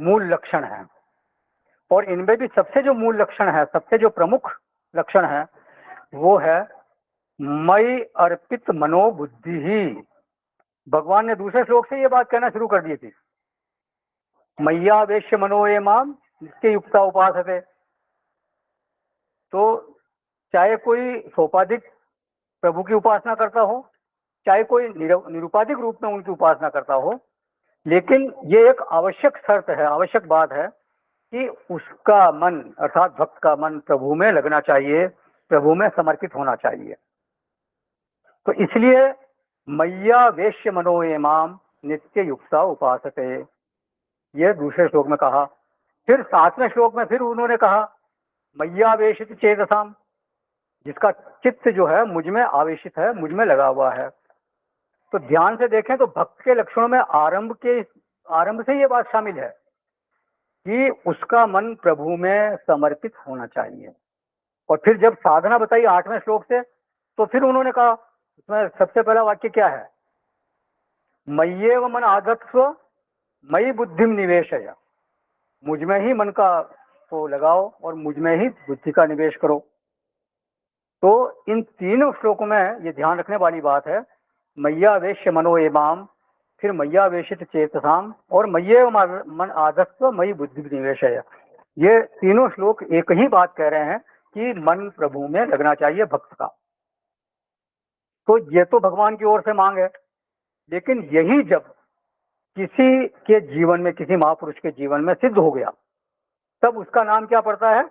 मूल लक्षण हैं। और इनमें भी सबसे जो मूल लक्षण है, सबसे जो प्रमुख लक्षण है, वो है मई अर्पित मनोबुद्धि ही। भगवान ने दूसरे श्लोक से ये बात कहना शुरू कर दी थी, मय्यावेश्य मनो ये माम नित्य युक्ता उपासते। तो चाहे कोई सोपाधिक प्रभु की उपासना करता हो, चाहे कोई निरुपाधिक रूप में उनकी उपासना करता हो, लेकिन ये एक आवश्यक शर्त है, आवश्यक बात है कि उसका मन अर्थात भक्त का मन प्रभु में लगना चाहिए, प्रभु में समर्पित होना चाहिए। तो इसलिए मय्या वेश्य मनो ये माम नित्य युक्ता उपासते, ये दूसरे श्लोक में कहा। फिर 7वें श्लोक में फिर उन्होंने कहा मय्या वेशित चेतसाम, जिसका चित्त जो है मुझ में आवेशित है, मुझ में लगा हुआ है। तो ध्यान से देखें तो भक्त के लक्षणों में आरंभ से ये बात शामिल है कि उसका मन प्रभु में समर्पित होना चाहिए। और फिर जब साधना बताई 8वें श्लोक से, तो फिर उन्होंने कहा, उसमें सबसे पहला वाक्य क्या है, मय्येव मन आधत्स्व मयि बुद्धिम निवेशय, मुझ में ही मन का को लगाओ और मुझ में ही बुद्धि का निवेश करो। तो इन तीनों श्लोकों में ये ध्यान रखने वाली बात है, मय्यावेश्य मनो एमाम, फिर मय्यावेशित चेतसाम और मय्येव मन आधत्स्व मयि बुद्धि निवेशय। ये तीनों श्लोक एक ही बात कह रहे हैं कि मन प्रभु में लगना चाहिए भक्त का। तो ये तो भगवान की ओर से मांग है, लेकिन यही जब किसी के जीवन में, किसी महापुरुष के जीवन में सिद्ध हो गया, तब उसका नाम क्या पड़ता है,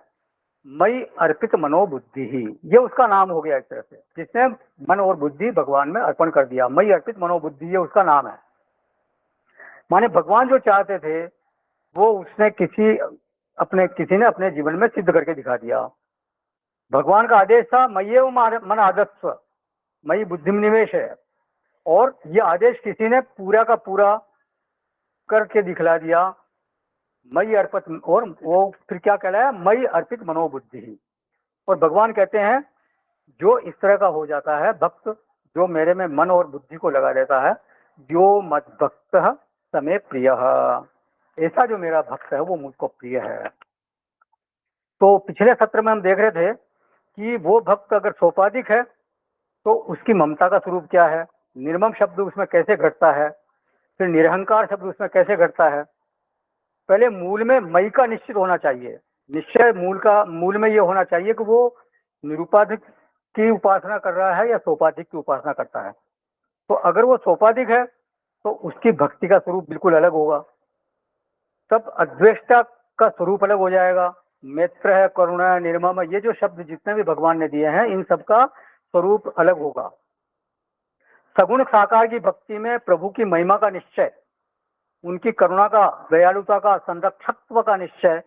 मई अर्पित मनोबुद्धि ही। ये उसका नाम हो गया एक तरह से, जिसने मन और बुद्धि भगवान में अर्पण कर दिया। मई अर्पित मनोबुद्धि, ये उसका नाम है। माने भगवान जो चाहते थे वो उसने किसी ने अपने जीवन में सिद्ध करके दिखा दिया। भगवान का आदेश था मय्येव मन आधत्स्व मयि बुद्धि निवेश है, और ये आदेश किसी ने पूरा का पूरा करके दिखला दिया, मई अर्पित। और वो फिर क्या कहलाया, मई अर्पित मनोबुद्धि ही। और भगवान कहते हैं जो इस तरह का हो जाता है भक्त, जो मेरे में मन और बुद्धि को लगा देता है, जो मद भक्त समे प्रिय, ऐसा जो मेरा भक्त है वो मुझको प्रिय है। तो पिछले सत्र में हम देख रहे थे कि वो भक्त अगर सोपाधिक है तो उसकी ममता का स्वरूप क्या है, निर्मम शब्द उसमें कैसे घटता है, फिर निरहंकार शब्द उसमें कैसे घटता है। पहले मूल में मई का निश्चित होना चाहिए, निश्चय मूल में ये होना चाहिए कि वो निरुपाधिक की उपासना कर रहा है या सोपाधिक की उपासना करता है। तो अगर वो सोपाधिक है तो उसकी भक्ति का स्वरूप बिल्कुल अलग होगा, तब अद्वेष्टा का स्वरूप अलग हो जाएगा। मित्र है, करुणा, निर्मम, ये जो शब्द जितने भी भगवान ने दिए हैं, इन सबका स्वरूप अलग होगा। सगुण साकार की भक्ति में प्रभु की महिमा का निश्चय, उनकी करुणा का, दयालुता का, संरक्षकत्व का निश्चय,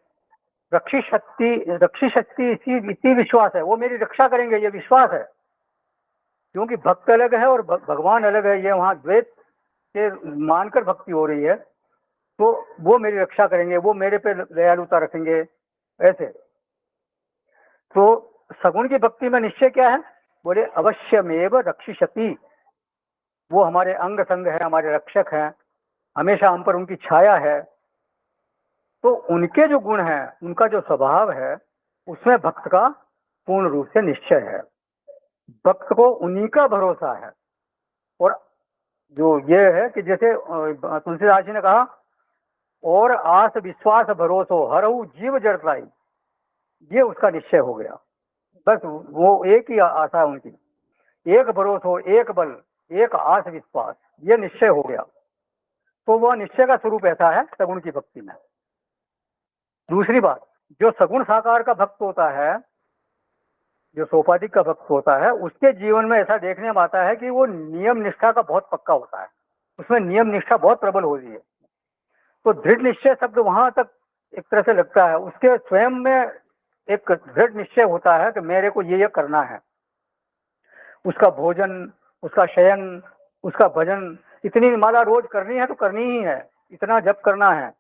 रक्षी शक्ति इसी विश्वास है, वो मेरी रक्षा करेंगे, ये विश्वास है। क्योंकि भक्त अलग है और भगवान अलग है, ये वहाँ द्वैत के मानकर भक्ति हो रही है, तो वो मेरी रक्षा करेंगे, वो मेरे पे दयालुता रखेंगे, ऐसे। तो सगुण की भक्ति में निश्चय क्या है, बोले अवश्यमेव रक्षिष्यति, वो हमारे अंग संग है, हमारे रक्षक हैं, हमेशा हम पर उनकी छाया है। तो उनके जो गुण हैं, उनका जो स्वभाव है, उसमें भक्त का पूर्ण रूप से निश्चय है, भक्त को उन्हीं का भरोसा है। और जो ये है कि जैसे तुलसीदास जी ने कहा, और आस विश्वास भरोसो हरऊ जीव जड़ताई, ये उसका निश्चय हो गया। बस वो एक ही आशा है उनकी, एक भरोसो, एक बल, एक आस विश्वास, ये निश्चय हो गया। तो वह निश्चय का स्वरूप ऐसा है सगुण की भक्ति में। दूसरी बात, जो सगुण साकार का भक्त होता है, जो सोपाधिक का भक्त होता है, उसके जीवन में ऐसा देखने में आता है कि वो नियम निष्ठा का बहुत पक्का होता है, उसमें नियम निष्ठा बहुत प्रबल होती है। तो दृढ़ निश्चय शब्द वहां तक एक तरह से लगता है, उसके स्वयं में एक दृढ़ निश्चय होता है कि मेरे को ये करना है। उसका भोजन, उसका शयन, उसका भजन, इतनी माला रोज करनी है तो करनी ही है, इतना जप करना है,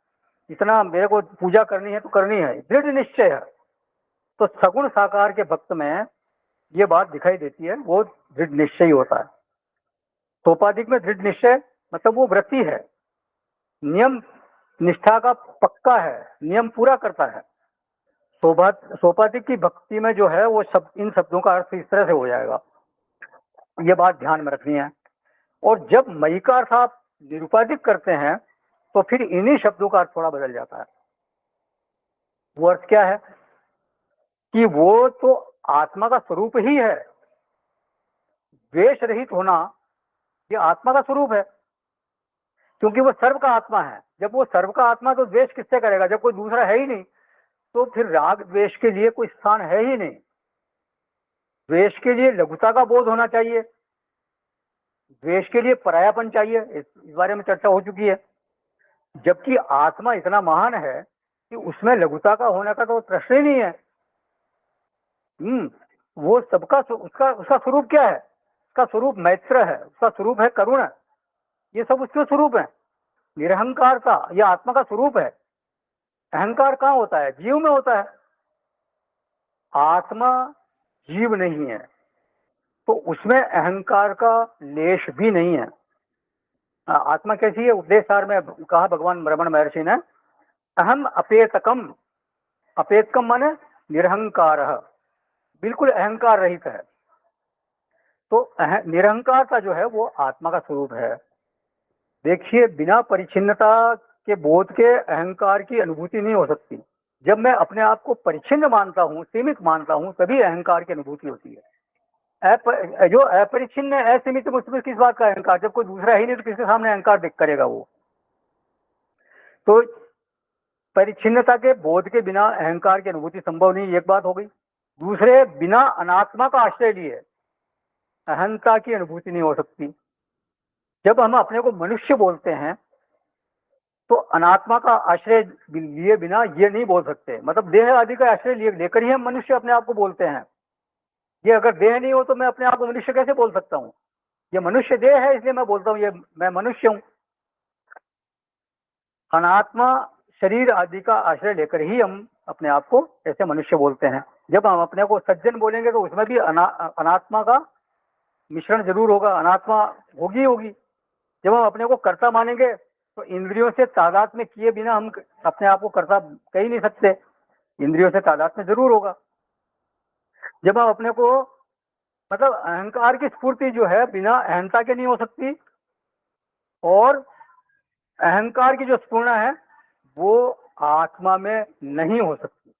इतना मेरे को पूजा करनी है तो करनी है, दृढ़ निश्चय है। तो सगुण साकार के भक्त में ये बात दिखाई देती है, वो दृढ़ निश्चय होता है। सोपाधिक में दृढ़ निश्चय मतलब वो व्रती है, नियम निष्ठा का पक्का है, नियम पूरा करता है। सोपाधिक की भक्ति में जो है वो सब इन शब्दों का अर्थ इस तरह से हो जाएगा, ये बात ध्यान में रखनी है। और जब मई का अर्थ आप निरुपाधिक करते हैं तो फिर इन्हीं शब्दों का अर्थ थोड़ा बदल जाता है। वो अर्थ क्या है कि वो तो आत्मा का स्वरूप ही है। द्वेष रहित होना ये आत्मा का स्वरूप है, क्योंकि वो सर्व का आत्मा है। जब वो सर्व का आत्मा तो द्वेष किससे करेगा, जब कोई दूसरा है ही नहीं तो फिर राग द्वेष के लिए कोई स्थान है ही नहीं। द्वेष के लिए लघुता का बोध होना चाहिए, द्वेष के लिए परायापन चाहिए, इस बारे में चर्चा हो चुकी है। जबकि आत्मा इतना महान है कि उसमें लघुता का होने का तो प्रश्न ही नहीं है। वो सबका उसका स्वरूप क्या है? उसका स्वरूप मैत्र है, उसका स्वरूप है करुण, ये सब उसके स्वरूप है। निरहंकार का यह आत्मा का स्वरूप है। अहंकार कहाँ होता है? जीव में होता है। आत्मा जीव नहीं है तो उसमें अहंकार का लेश भी नहीं है। आत्मा कैसी है? उपदेश सार में कहा भगवान रमण महर्षि ने, अहम अपेतकम। अपेतकम माने निरहंकार, बिल्कुल अहंकार रहित है। तो निरहंकार का जो है वो आत्मा का स्वरूप है। देखिए, बिना परिच्छिन्नता के बोध के अहंकार की अनुभूति नहीं हो सकती। जब मैं अपने आप को परिच्छिन्न मानता हूँ, सीमित मानता हूँ, तभी अहंकार की अनुभूति होती है। जो अपरिच्छिन्न असीमित, उसमें किस बात का अहंकार? जब कोई दूसरा ही नहीं तो किसके सामने अहंकार दिख करेगा वो? तो परिच्छिन्नता के बोध के बिना अहंकार की अनुभूति संभव नहीं, एक बात हो गई। दूसरे, बिना अनात्मा का आश्रय लिए अहंता की अनुभूति नहीं हो सकती। जब हम अपने को मनुष्य बोलते हैं तो अनात्मा का आश्रय लिए बिना ये नहीं बोल सकते, मतलब देह आदि का आश्रय लेकर ही हम मनुष्य अपने आप को बोलते हैं। ये अगर देह नहीं हो तो मैं अपने आप को मनुष्य कैसे बोल सकता हूँ? ये मनुष्य देह है इसलिए मैं बोलता हूँ ये मैं मनुष्य हूँ। अनात्मा शरीर आदि का आश्रय लेकर ही हम अपने आप को ऐसे मनुष्य बोलते हैं। जब हम अपने को सज्जन बोलेंगे तो उसमें भी अनात्मा का मिश्रण जरूर होगा, अनात्मा होगी। जब हम अपने को कर्ता मानेंगे तो इंद्रियों से तादाद में किए बिना हम अपने आप को कर्ता कह ही नहीं सकते, इंद्रियों से तादाद में जरूर होगा। जब हम अपने को मतलब अहंकार की स्फूर्ति जो है बिना अहंता के नहीं हो सकती, और अहंकार की जो स्फूर्णा है वो आत्मा में नहीं हो सकती।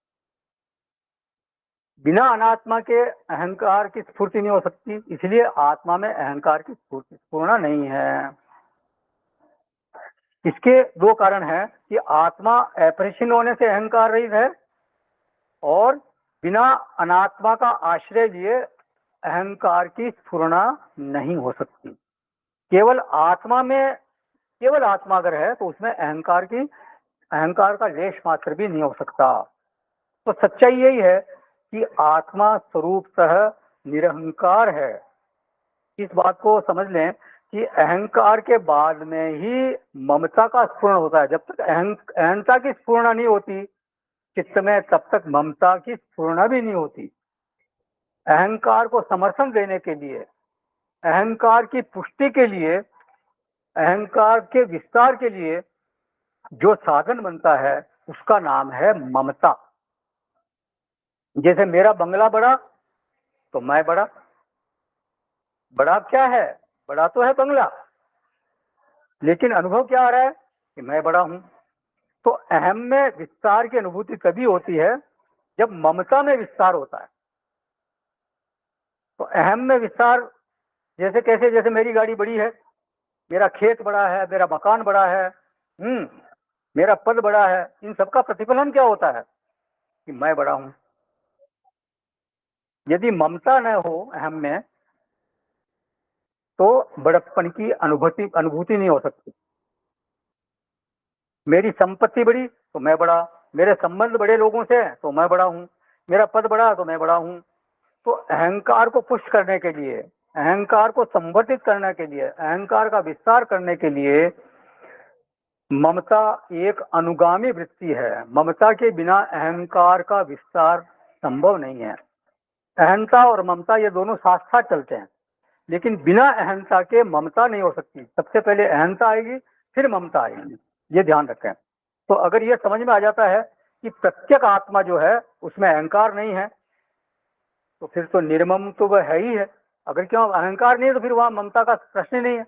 बिना अनात्मा के अहंकार की स्फूर्ति नहीं हो सकती, इसलिए आत्मा में अहंकार की स्फूर्णा नहीं है। इसके दो कारण हैं कि आत्मा अपरिच्छिन्न होने से अहंकार रहित है, और बिना अनात्मा का आश्रय लिए अहंकार की स्फुरना नहीं हो सकती। केवल आत्मा अगर है तो उसमें अहंकार का लेश मात्र भी नहीं हो सकता। तो सच्चाई यही है कि आत्मा स्वरूपतः निरहंकार है। इस बात को समझ लें कि अहंकार के बाद में ही ममता का स्फुरण होता है। जब तक अहंता की स्फुरणा नहीं होती चित्त में, तब तक ममता की स्फुरणा भी नहीं होती। अहंकार को समर्थन देने के लिए, अहंकार की पुष्टि के लिए, अहंकार के विस्तार के लिए जो साधन बनता है उसका नाम है ममता। जैसे मेरा बंगला बड़ा तो मैं बड़ा। बड़ा क्या है? बड़ा तो है बंगला, लेकिन अनुभव क्या आ रहा है कि मैं बड़ा हूं। तो अहम में विस्तार की अनुभूति तभी होती है जब ममता में विस्तार होता है। तो अहम में विस्तार जैसे कैसे? जैसे मेरी गाड़ी बड़ी है, मेरा खेत बड़ा है, मेरा मकान बड़ा है, मेरा पद बड़ा है, इन सबका प्रतिफलन क्या होता है कि मैं बड़ा हूं। यदि ममता न हो अहम में तो बड़प्पन की अनुभूति नहीं हो सकती। मेरी संपत्ति बड़ी तो मैं बड़ा, मेरे संबंध बड़े लोगों से तो मैं बड़ा हूं, मेरा पद बड़ा तो मैं बड़ा हूं। तो अहंकार को पुष्ट करने के लिए, अहंकार को संवर्धित करने के लिए, अहंकार का विस्तार करने के लिए ममता एक अनुगामी वृत्ति है। ममता के बिना अहंकार का विस्तार संभव नहीं है। अहंता और ममता ये दोनों साथ साथ चलते हैं, लेकिन बिना अहंता के ममता नहीं हो सकती। सबसे पहले अहंता आएगी फिर ममता आएगी, ये ध्यान रखें। तो अगर ये समझ में आ जाता है कि प्रत्येक आत्मा जो है उसमें अहंकार नहीं है, तो फिर तो निर्मम तो वह है ही है। अगर क्यों अहंकार नहीं है तो फिर वहां ममता का प्रश्न नहीं है,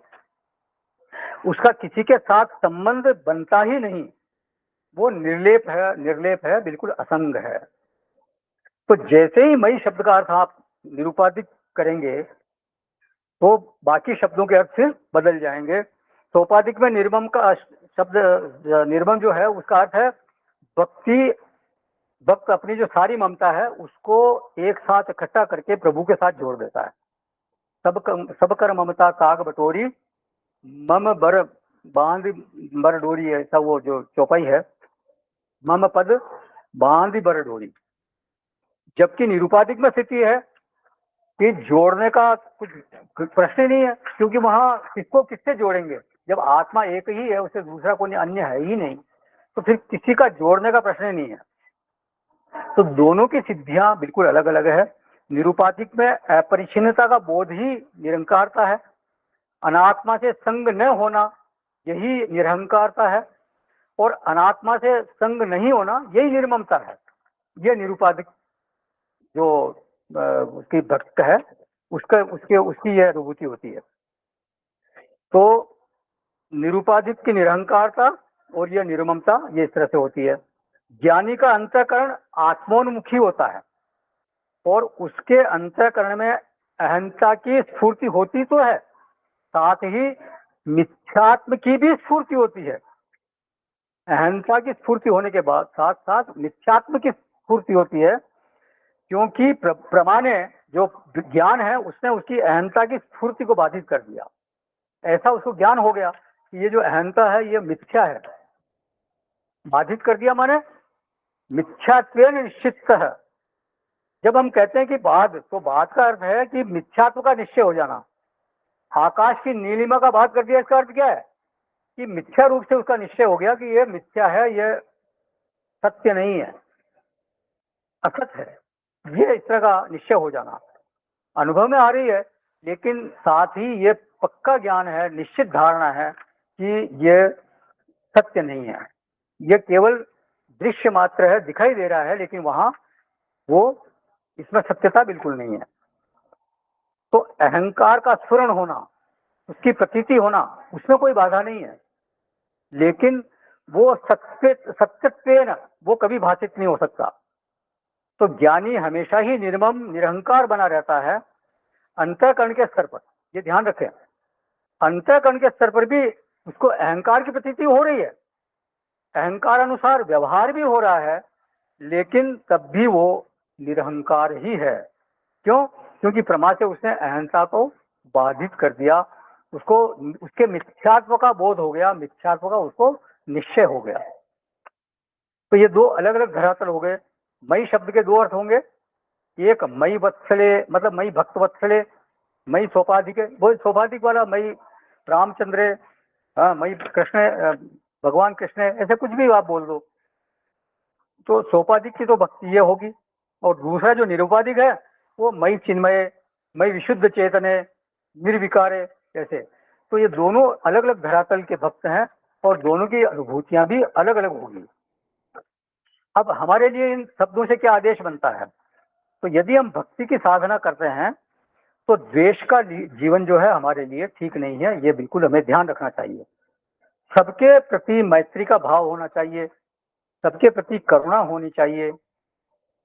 उसका किसी के साथ संबंध बनता ही नहीं, वो निर्लेप है, निर्लेप है, बिल्कुल असंग है। तो जैसे ही मई शब्द का अर्थ आप निरुपाधिक करेंगे तो बाकी शब्दों के अर्थ फिर बदल जाएंगे। सोपाधिक में निर्मम का शब्द, निर्मम जो है उसका अर्थ है भक्ति, भक्त अपनी जो सारी ममता है उसको एक साथ इकट्ठा करके प्रभु के साथ जोड़ देता है। सब कर ममता काग बटोरी, मम बर बांध बर डोरी, ऐसा वो जो चौपाई है, मम पद बांध बर डोरी। जबकि निरुपाधिक में स्थिति है कि जोड़ने का कुछ प्रश्न ही नहीं है, क्योंकि वहां किसको किससे जोड़ेंगे, जब आत्मा एक ही है, उससे दूसरा कोई अन्य है ही नहीं, तो फिर किसी का जोड़ने का प्रश्न नहीं है। तो दोनों की सिद्धियां बिल्कुल अलग अलग है। निरुपाधिक में अपरिच्छिन्नता का बोध ही निरंकारता है, अनात्मा से संग न होना यही निरहंकारता है, और अनात्मा से संग नहीं होना यही निर्ममता है। यह निरुपाधिक जो उसकी भक्त है उसका उसकी यह अनुभूति होती है। तो निरुपाधिक की निरहंकारता और यह निर्ममता ये इस तरह से होती है। ज्ञानी का अंतःकरण आत्मोन्मुखी होता है और उसके अंतःकरण में अहंता की स्फूर्ति होती तो है, साथ ही मिथ्यात्म की भी स्फूर्ति होती है। अहंता की स्फूर्ति होने के बाद साथ साथ मिथ्यात्म की स्फूर्ति होती है, क्योंकि प्रमा ने जो ज्ञान है उसने उसकी अहंता की स्फूर्ति को बाधित कर दिया। ऐसा उसको ज्ञान हो गया कि ये जो अहंता है ये मिथ्या है। बाधित कर दिया माने मिथ्यात्वेन निश्चित है। जब हम कहते हैं कि बाध, तो बाध का अर्थ है कि मिथ्यात्व का निश्चय हो जाना। आकाश की नीलिमा का बाध कर दिया, इसका अर्थ क्या है कि मिथ्या रूप से उसका निश्चय हो गया कि ये मिथ्या है, ये सत्य नहीं है, असत है। ये इस तरह का निश्चय हो जाना अनुभव में आ रही है, लेकिन साथ ही ये पक्का ज्ञान है, निश्चित धारणा है कि ये सत्य नहीं है, ये केवल दृश्य मात्र है, दिखाई दे रहा है, लेकिन वहां वो इसमें सत्यता बिल्कुल नहीं है। तो अहंकार का स्फुरण होना, उसकी प्रतीति होना, उसमें कोई बाधा नहीं है, लेकिन वो सत्यत्वेन वो कभी भाषित नहीं हो सकता। तो ज्ञानी हमेशा ही निर्मम निरहंकार बना रहता है अंतःकरण के स्तर पर। ये ध्यान रखें, अंतःकरण के स्तर पर भी उसको अहंकार की प्रतीति हो रही है, अहंकार अनुसार व्यवहार भी हो रहा है, लेकिन तब भी वो निरहंकार ही है। क्यों? क्योंकि प्रमा से उसने अहंता को बाधित कर दिया, उसको उसके मिथ्यात्व का बोध हो गया, मिथ्यात्व का उसको निश्चय हो गया। तो ये दो अलग अलग धरातल हो गए। मई शब्द के दो अर्थ होंगे, एक मई वत्सले मतलब मई भक्त वत्सले, मई सोपाधिक, वो सोपाधिक वाला मई रामचंद्र, हाँ मई कृष्ण, भगवान कृष्ण, ऐसे कुछ भी आप बोल दो। तो सोपाधिक की तो भक्ति ये होगी, और दूसरा जो निरुपाधिक है वो मई चिन्मय, मई विशुद्ध चेतने, निर्विकारे, ऐसे। तो ये दोनों अलग अलग धरातल के भक्त हैं और दोनों की अनुभूतियां भी अलग अलग होगी। अब हमारे लिए इन शब्दों से क्या आदेश बनता है? तो यदि हम भक्ति की साधना करते हैं तो द्वेष का जीवन जो है हमारे लिए ठीक नहीं है, ये बिल्कुल हमें ध्यान रखना चाहिए। सबके प्रति मैत्री का भाव होना चाहिए, सबके प्रति करुणा होनी चाहिए,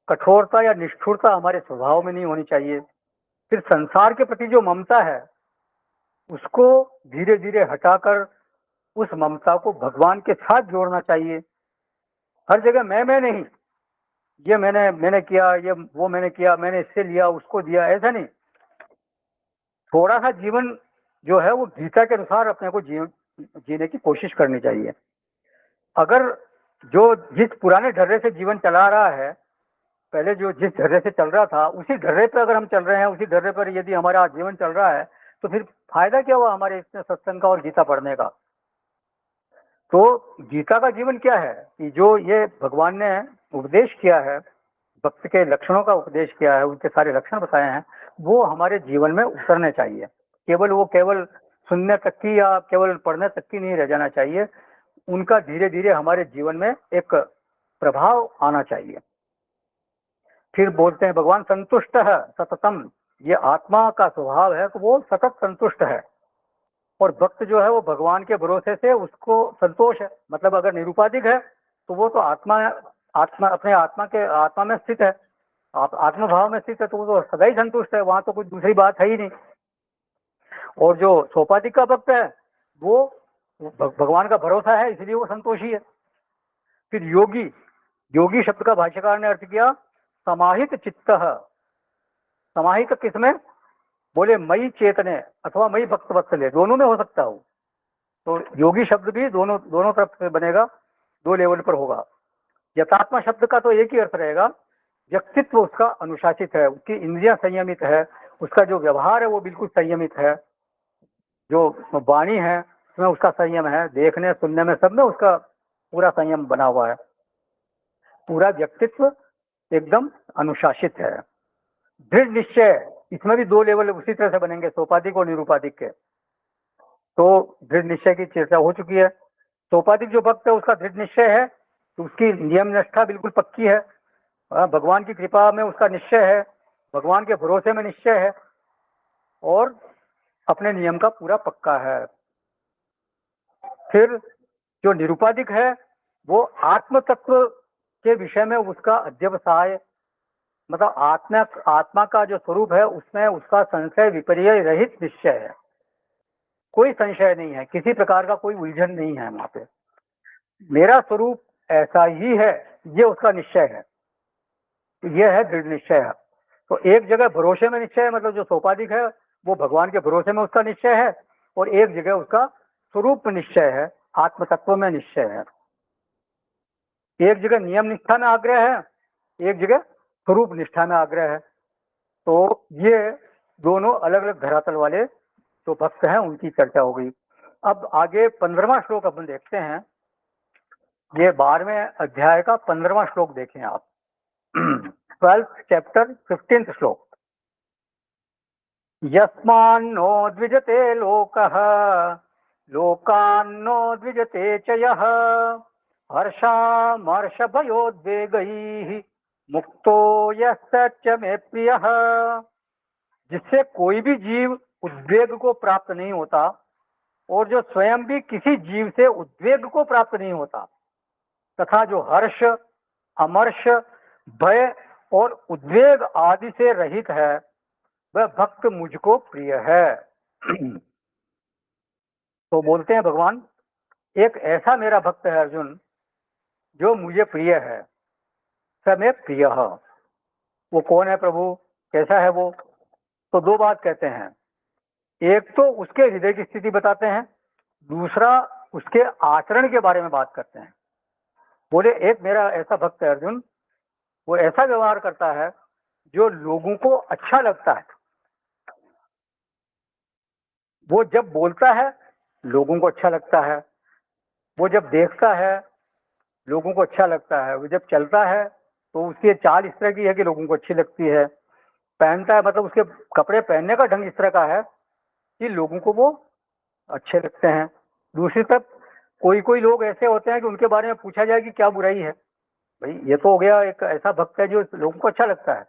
कठोरता या निष्ठुरता हमारे स्वभाव में नहीं होनी चाहिए। फिर संसार के प्रति जो ममता है उसको धीरे धीरे हटाकर उस ममता को भगवान के साथ जोड़ना चाहिए। हर जगह मैं नहीं, ये मैंने किया, ये वो मैंने किया, मैंने इससे लिया, उसको दिया, ऐसा नहीं। थोड़ा सा जीवन जो है वो गीता के अनुसार अपने को जीने की कोशिश करनी चाहिए। अगर जो जिस पुराने ढर्रे से जीवन चला रहा है, पहले जो जिस ढर्रे से चल रहा था उसी ढर्रे पर अगर हम चल रहे हैं, उसी ढर्रे पर यदि हमारा जीवन चल रहा है, तो फिर फायदा क्या हुआ हमारे इसमें सत्संग का और गीता पढ़ने का? तो गीता का जीवन क्या है कि जो ये भगवान ने उपदेश किया है, भक्त के लक्षणों का उपदेश किया है, उनके सारे लक्षण बताए हैं, वो हमारे जीवन में उतरने चाहिए। केवल सुनने तक की या केवल पढ़ने तक की नहीं रह जाना चाहिए, उनका धीरे धीरे हमारे जीवन में एक प्रभाव आना चाहिए। फिर बोलते हैं भगवान संतुष्ट है सततम, ये आत्मा का स्वभाव है तो वो सतत संतुष्ट है। और भक्त जो है वो भगवान के भरोसे से उसको संतोष है, मतलब अगर निरुपाधिक है तो वो तो आत्मा आत्मा अपने आत्मा में स्थित है, आप आत्म भाव में स्थित है, तो वो तो सदा ही संतुष्ट है, वहां तो कुछ दूसरी बात है ही नहीं। और जो सोपाधिक का भक्त है वो भगवान का भरोसा है, इसलिए वो संतोषी है। फिर योगी, योगी शब्द का भाष्यकार ने अर्थ किया समाहित चित्त। समाहित किसमें? बोले मई चेतने अथवा मई भक्त वत्सले, दोनों में हो सकता हो। तो योगी शब्द भी दोनों दोनों तरफ से बनेगा, दो लेवल पर होगा। यथात्मा शब्द का तो एक ही अर्थ रहेगा, व्यक्तित्व उसका अनुशासित है, उसकी इंद्रियां संयमित है, उसका जो व्यवहार है वो बिल्कुल संयमित है, जो वाणी है उसमें उसका संयम है, देखने सुनने में सब में उसका पूरा संयम बना हुआ है, पूरा व्यक्तित्व एकदम अनुशासित है। दृढ़ निश्चय, इसमें भी दो लेवल उसी तरह से बनेंगे, सोपाधिक और निरूपाधिक के। तो दृढ़ निश्चय की चर्चा हो चुकी है। सोपाधिक जो भक्त है उसका दृढ़ निश्चय है, तो उसकी नियम निष्ठा बिल्कुल पक्की है, भगवान की कृपा में उसका निश्चय है, भगवान के भरोसे में निश्चय है, और अपने नियम का पूरा पक्का है। फिर जो निरुपाधिक है वो आत्म तत्व के विषय में उसका अध्यवसाय, मतलब आत्मा का जो स्वरूप है उसमें उसका संशय विपर्य रहित निश्चय है, कोई संशय नहीं है, किसी प्रकार का कोई उलझन नहीं है वहां पे, मेरा स्वरूप ऐसा ही है, ये उसका निश्चय है, ये है दृढ़ निश्चय है। तो एक जगह भरोसे में निश्चय है, मतलब जो सोपाधिक है वो भगवान के भरोसे में उसका निश्चय है, और एक जगह उसका स्वरूप निश्चय है, आत्म तत्व में निश्चय है। एक जगह नियम निष्ठा में आग्रह है, एक जगह स्वरूप निष्ठा में आग्रह है। तो ये दोनों अलग अलग धरातल वाले जो भक्त हैं उनकी चर्चा हो गई। अब आगे 15वां श्लोक अपन देखते हैं, ये 12वें अध्याय का 15वां श्लोक देखें आप। 12th चैप्टर 15th श्लोक। यस्मान्नो द्विजते लोकः लोकान्नो द्विजते च यः हर्षामर्षभयोद्वेगैः मुक्तो यः च मे प्रियः। जिससे कोई भी जीव उद्वेग को प्राप्त नहीं होता, और जो स्वयं भी किसी जीव से उद्वेग को प्राप्त नहीं होता, तथा जो हर्ष अमर्ष भय और उद्वेग आदि से रहित है, वह भक्त मुझको प्रिय है। तो बोलते हैं भगवान, एक ऐसा मेरा भक्त है अर्जुन जो मुझे प्रिय है, स मे प्रिय। वो कौन है प्रभु, कैसा है वो? तो दो बात कहते हैं, एक तो उसके हृदय की स्थिति बताते हैं, दूसरा उसके आचरण के बारे में बात करते हैं। बोले एक मेरा ऐसा भक्त है अर्जुन, वो ऐसा व्यवहार करता है जो लोगों को अच्छा लगता है, वो जब बोलता है लोगों को अच्छा लगता है, वो जब देखता है लोगों को अच्छा लगता है, वो जब चलता है तो उसकी चाल इस तरह की है कि लोगों को अच्छी लगती है, पहनता है मतलब उसके कपड़े पहनने का ढंग इस तरह का है कि लोगों को वो अच्छे लगते हैं। दूसरी तरफ कोई कोई लोग ऐसे होते हैं कि उनके बारे में पूछा जाए कि क्या बुराई है, भाई ये तो हो गया एक ऐसा भक्त है जो लोगों को अच्छा लगता है।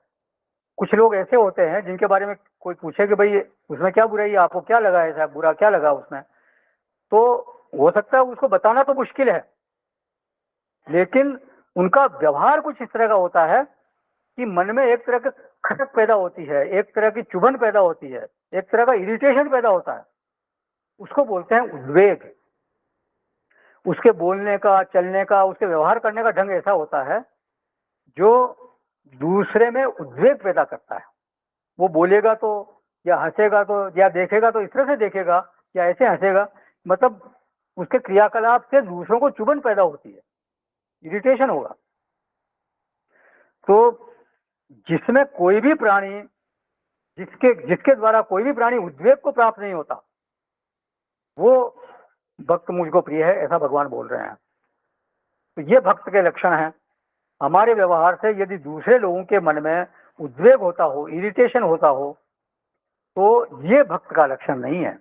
कुछ लोग ऐसे होते हैं जिनके बारे में कोई पूछे कि भाई उसमें क्या बुराई है, आपको क्या लगा, ऐसा बुरा क्या लगा उसमें, तो हो सकता है उसको बताना तो मुश्किल है, लेकिन उनका व्यवहार कुछ इस तरह का होता है कि मन में एक तरह की खटक पैदा होती है, एक तरह की चुभन पैदा होती है, एक तरह का इरिटेशन पैदा होता है, उसको बोलते हैं उद्वेग। उसके बोलने का, चलने का, उसके व्यवहार करने का ढंग ऐसा होता है जो दूसरे में उद्वेग पैदा करता है। वो बोलेगा तो, या हंसेगा तो, या देखेगा तो इस तरह से देखेगा, या ऐसे हंसेगा, मतलब उसके क्रियाकलाप से दूसरों को चुभन पैदा होती है, इरिटेशन होगा। तो जिसमें कोई भी प्राणी, जिसके द्वारा कोई भी प्राणी उद्वेग को प्राप्त नहीं होता, वो भक्त मुझको प्रिय है, ऐसा भगवान बोल रहे हैं। तो ये भक्त के लक्षण हैं। हमारे व्यवहार से यदि दूसरे लोगों के मन में उद्वेग होता हो, इरिटेशन होता हो, तो ये भक्त का लक्षण नहीं है।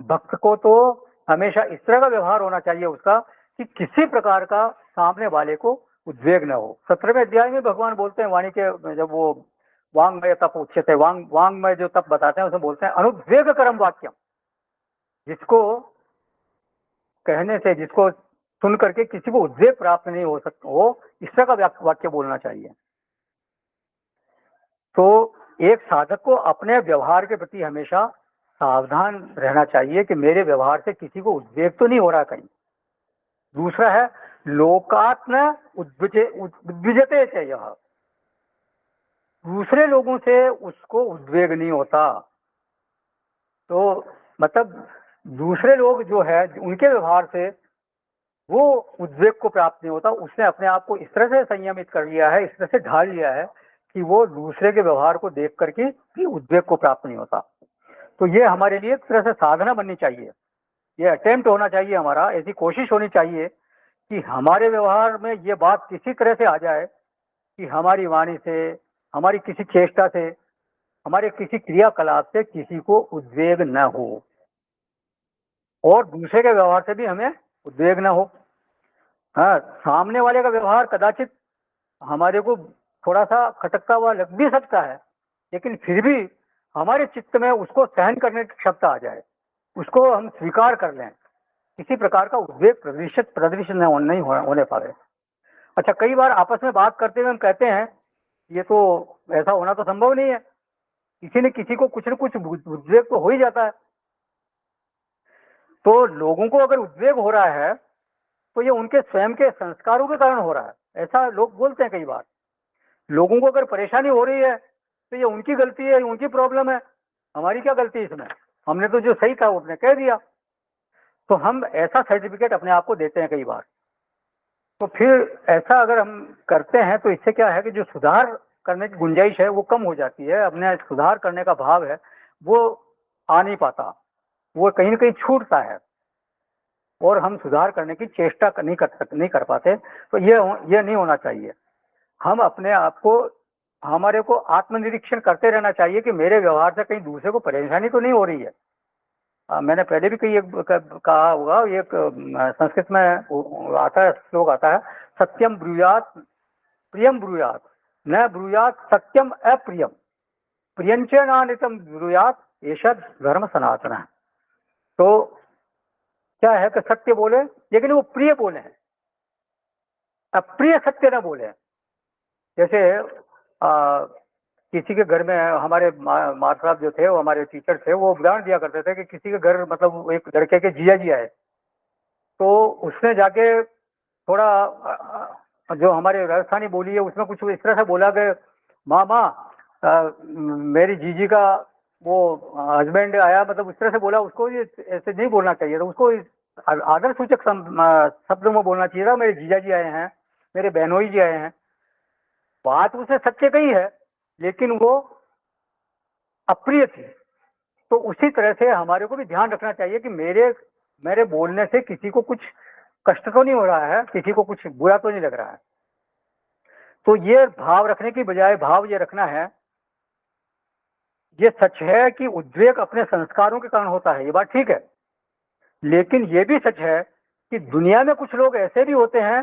भक्त को तो हमेशा इस तरह का व्यवहार होना चाहिए उसका कि किसी प्रकार का सामने वाले को उद्वेग न हो। 17वें अध्याय में भगवान बोलते हैं वाणी के, जब वो वांग्मय तप उच्यते, वांग्मय जो तप बताते हैं उसमें बोलते हैं अनुद्वेग करम वाक्यम, जिसको कहने से, जिसको सुन करके किसी को उद्वेग प्राप्त नहीं हो सकता हो, इस तरह का वाक्य बोलना चाहिए। तो एक साधक को अपने व्यवहार के प्रति हमेशा सावधान रहना चाहिए कि मेरे व्यवहार से किसी को उद्वेग तो नहीं हो रहा कहीं। दूसरा है लोकात्म उद्विजते च यह, दूसरे लोगों से उसको उद्वेग नहीं होता। तो मतलब दूसरे लोग जो है उनके व्यवहार से वो उद्वेग को प्राप्त नहीं होता। उसने अपने आप को इस तरह से संयमित कर लिया है, इस तरह से ढाल लिया है कि वो दूसरे के व्यवहार को देख करके भी उद्वेग को प्राप्त नहीं होता। तो ये हमारे लिए एक तरह से साधना बननी चाहिए, ये अटेम्प्ट होना चाहिए हमारा, ऐसी कोशिश होनी चाहिए कि हमारे व्यवहार में ये बात किसी तरह से आ जाए कि हमारी वाणी से, हमारी किसी चेष्टा से, हमारे किसी क्रियाकलाप से किसी को उद्वेग न हो और दूसरे के व्यवहार से भी हमें उद्वेग न हो। हाँ, सामने वाले का व्यवहार कदाचित हमारे को थोड़ा सा खटकता हुआ लग भी सकता है, लेकिन फिर भी हमारे चित्त में उसको सहन करने की क्षमता आ जाए, उसको हम स्वीकार कर लें, किसी प्रकार का उद्वेग प्रदर्शित नहीं होने पाए। अच्छा, कई बार आपस में बात करते हुए हम कहते हैं ये तो ऐसा होना तो संभव नहीं है, किसी न किसी को कुछ न कुछ उद्वेग तो हो ही जाता है। तो लोगों को अगर उद्वेग हो रहा है तो ये उनके स्वयं के संस्कारों के कारण हो रहा है, ऐसा लोग बोलते हैं कई बार। लोगों को अगर परेशानी हो रही है तो ये उनकी गलती है, उनकी प्रॉब्लम है, हमारी क्या गलती है इसमें, हमने तो जो सही था उसने कह दिया। तो हम ऐसा सर्टिफिकेट अपने आप को देते हैं कई बार। तो फिर ऐसा अगर हम करते हैं तो इससे क्या है कि जो सुधार करने की गुंजाइश है वो कम हो जाती है, अपने सुधार करने का भाव है वो आ नहीं पाता, वो कहीं ना कहीं छूटता है और हम सुधार करने की चेष्टा नहीं कर पाते। तो ये नहीं होना चाहिए। हम अपने आप को, हमारे को आत्मनिरीक्षण करते रहना चाहिए कि मेरे व्यवहार से कहीं दूसरे को परेशानी तो नहीं हो रही है। मैंने पहले भी कई कहा होगा, एक संस्कृत में आता है, श्लोक आता है, सत्यम ब्रूयात प्रियम ब्रूयात न ब्रूयात सत्यम अप्रियम प्रियंच नानितम ब्रूयात ऐसा धर्म सनातन है। तो क्या है कि सत्य बोले लेकिन वो प्रिय बोले हैं, अप्रिय सत्य न बोले। जैसे किसी के घर में हमारे मार साहब जो थे, वो हमारे टीचर थे, वो उदाहरण दिया करते थे कि किसी के घर मतलब एक लड़के के जिया जी आए तो उसने जाके थोड़ा जो हमारे राजस्थानी बोली है उसमें कुछ इस तरह से बोला कि मामा मेरी जीजी का वो हस्बैंड आया, मतलब उस तरह से बोला। उसको ये ऐसे नहीं बोलना चाहिए था, उसको आदर सूचक शब्द में बोलना चाहिए था, मेरे जीजा जी आए हैं, मेरे बहनोई जी आए हैं। बात उसने सत्य कही है लेकिन वो अप्रिय थी। तो उसी तरह से हमारे को भी ध्यान रखना चाहिए कि मेरे बोलने से किसी को कुछ कष्ट तो नहीं हो रहा है, किसी को कुछ बुरा तो नहीं लग रहा है। तो ये भाव रखने की बजाय भाव ये रखना है, ये सच है कि उद्वेग अपने संस्कारों के कारण होता है, ये बात ठीक है, लेकिन ये भी सच है कि दुनिया में कुछ लोग ऐसे भी होते हैं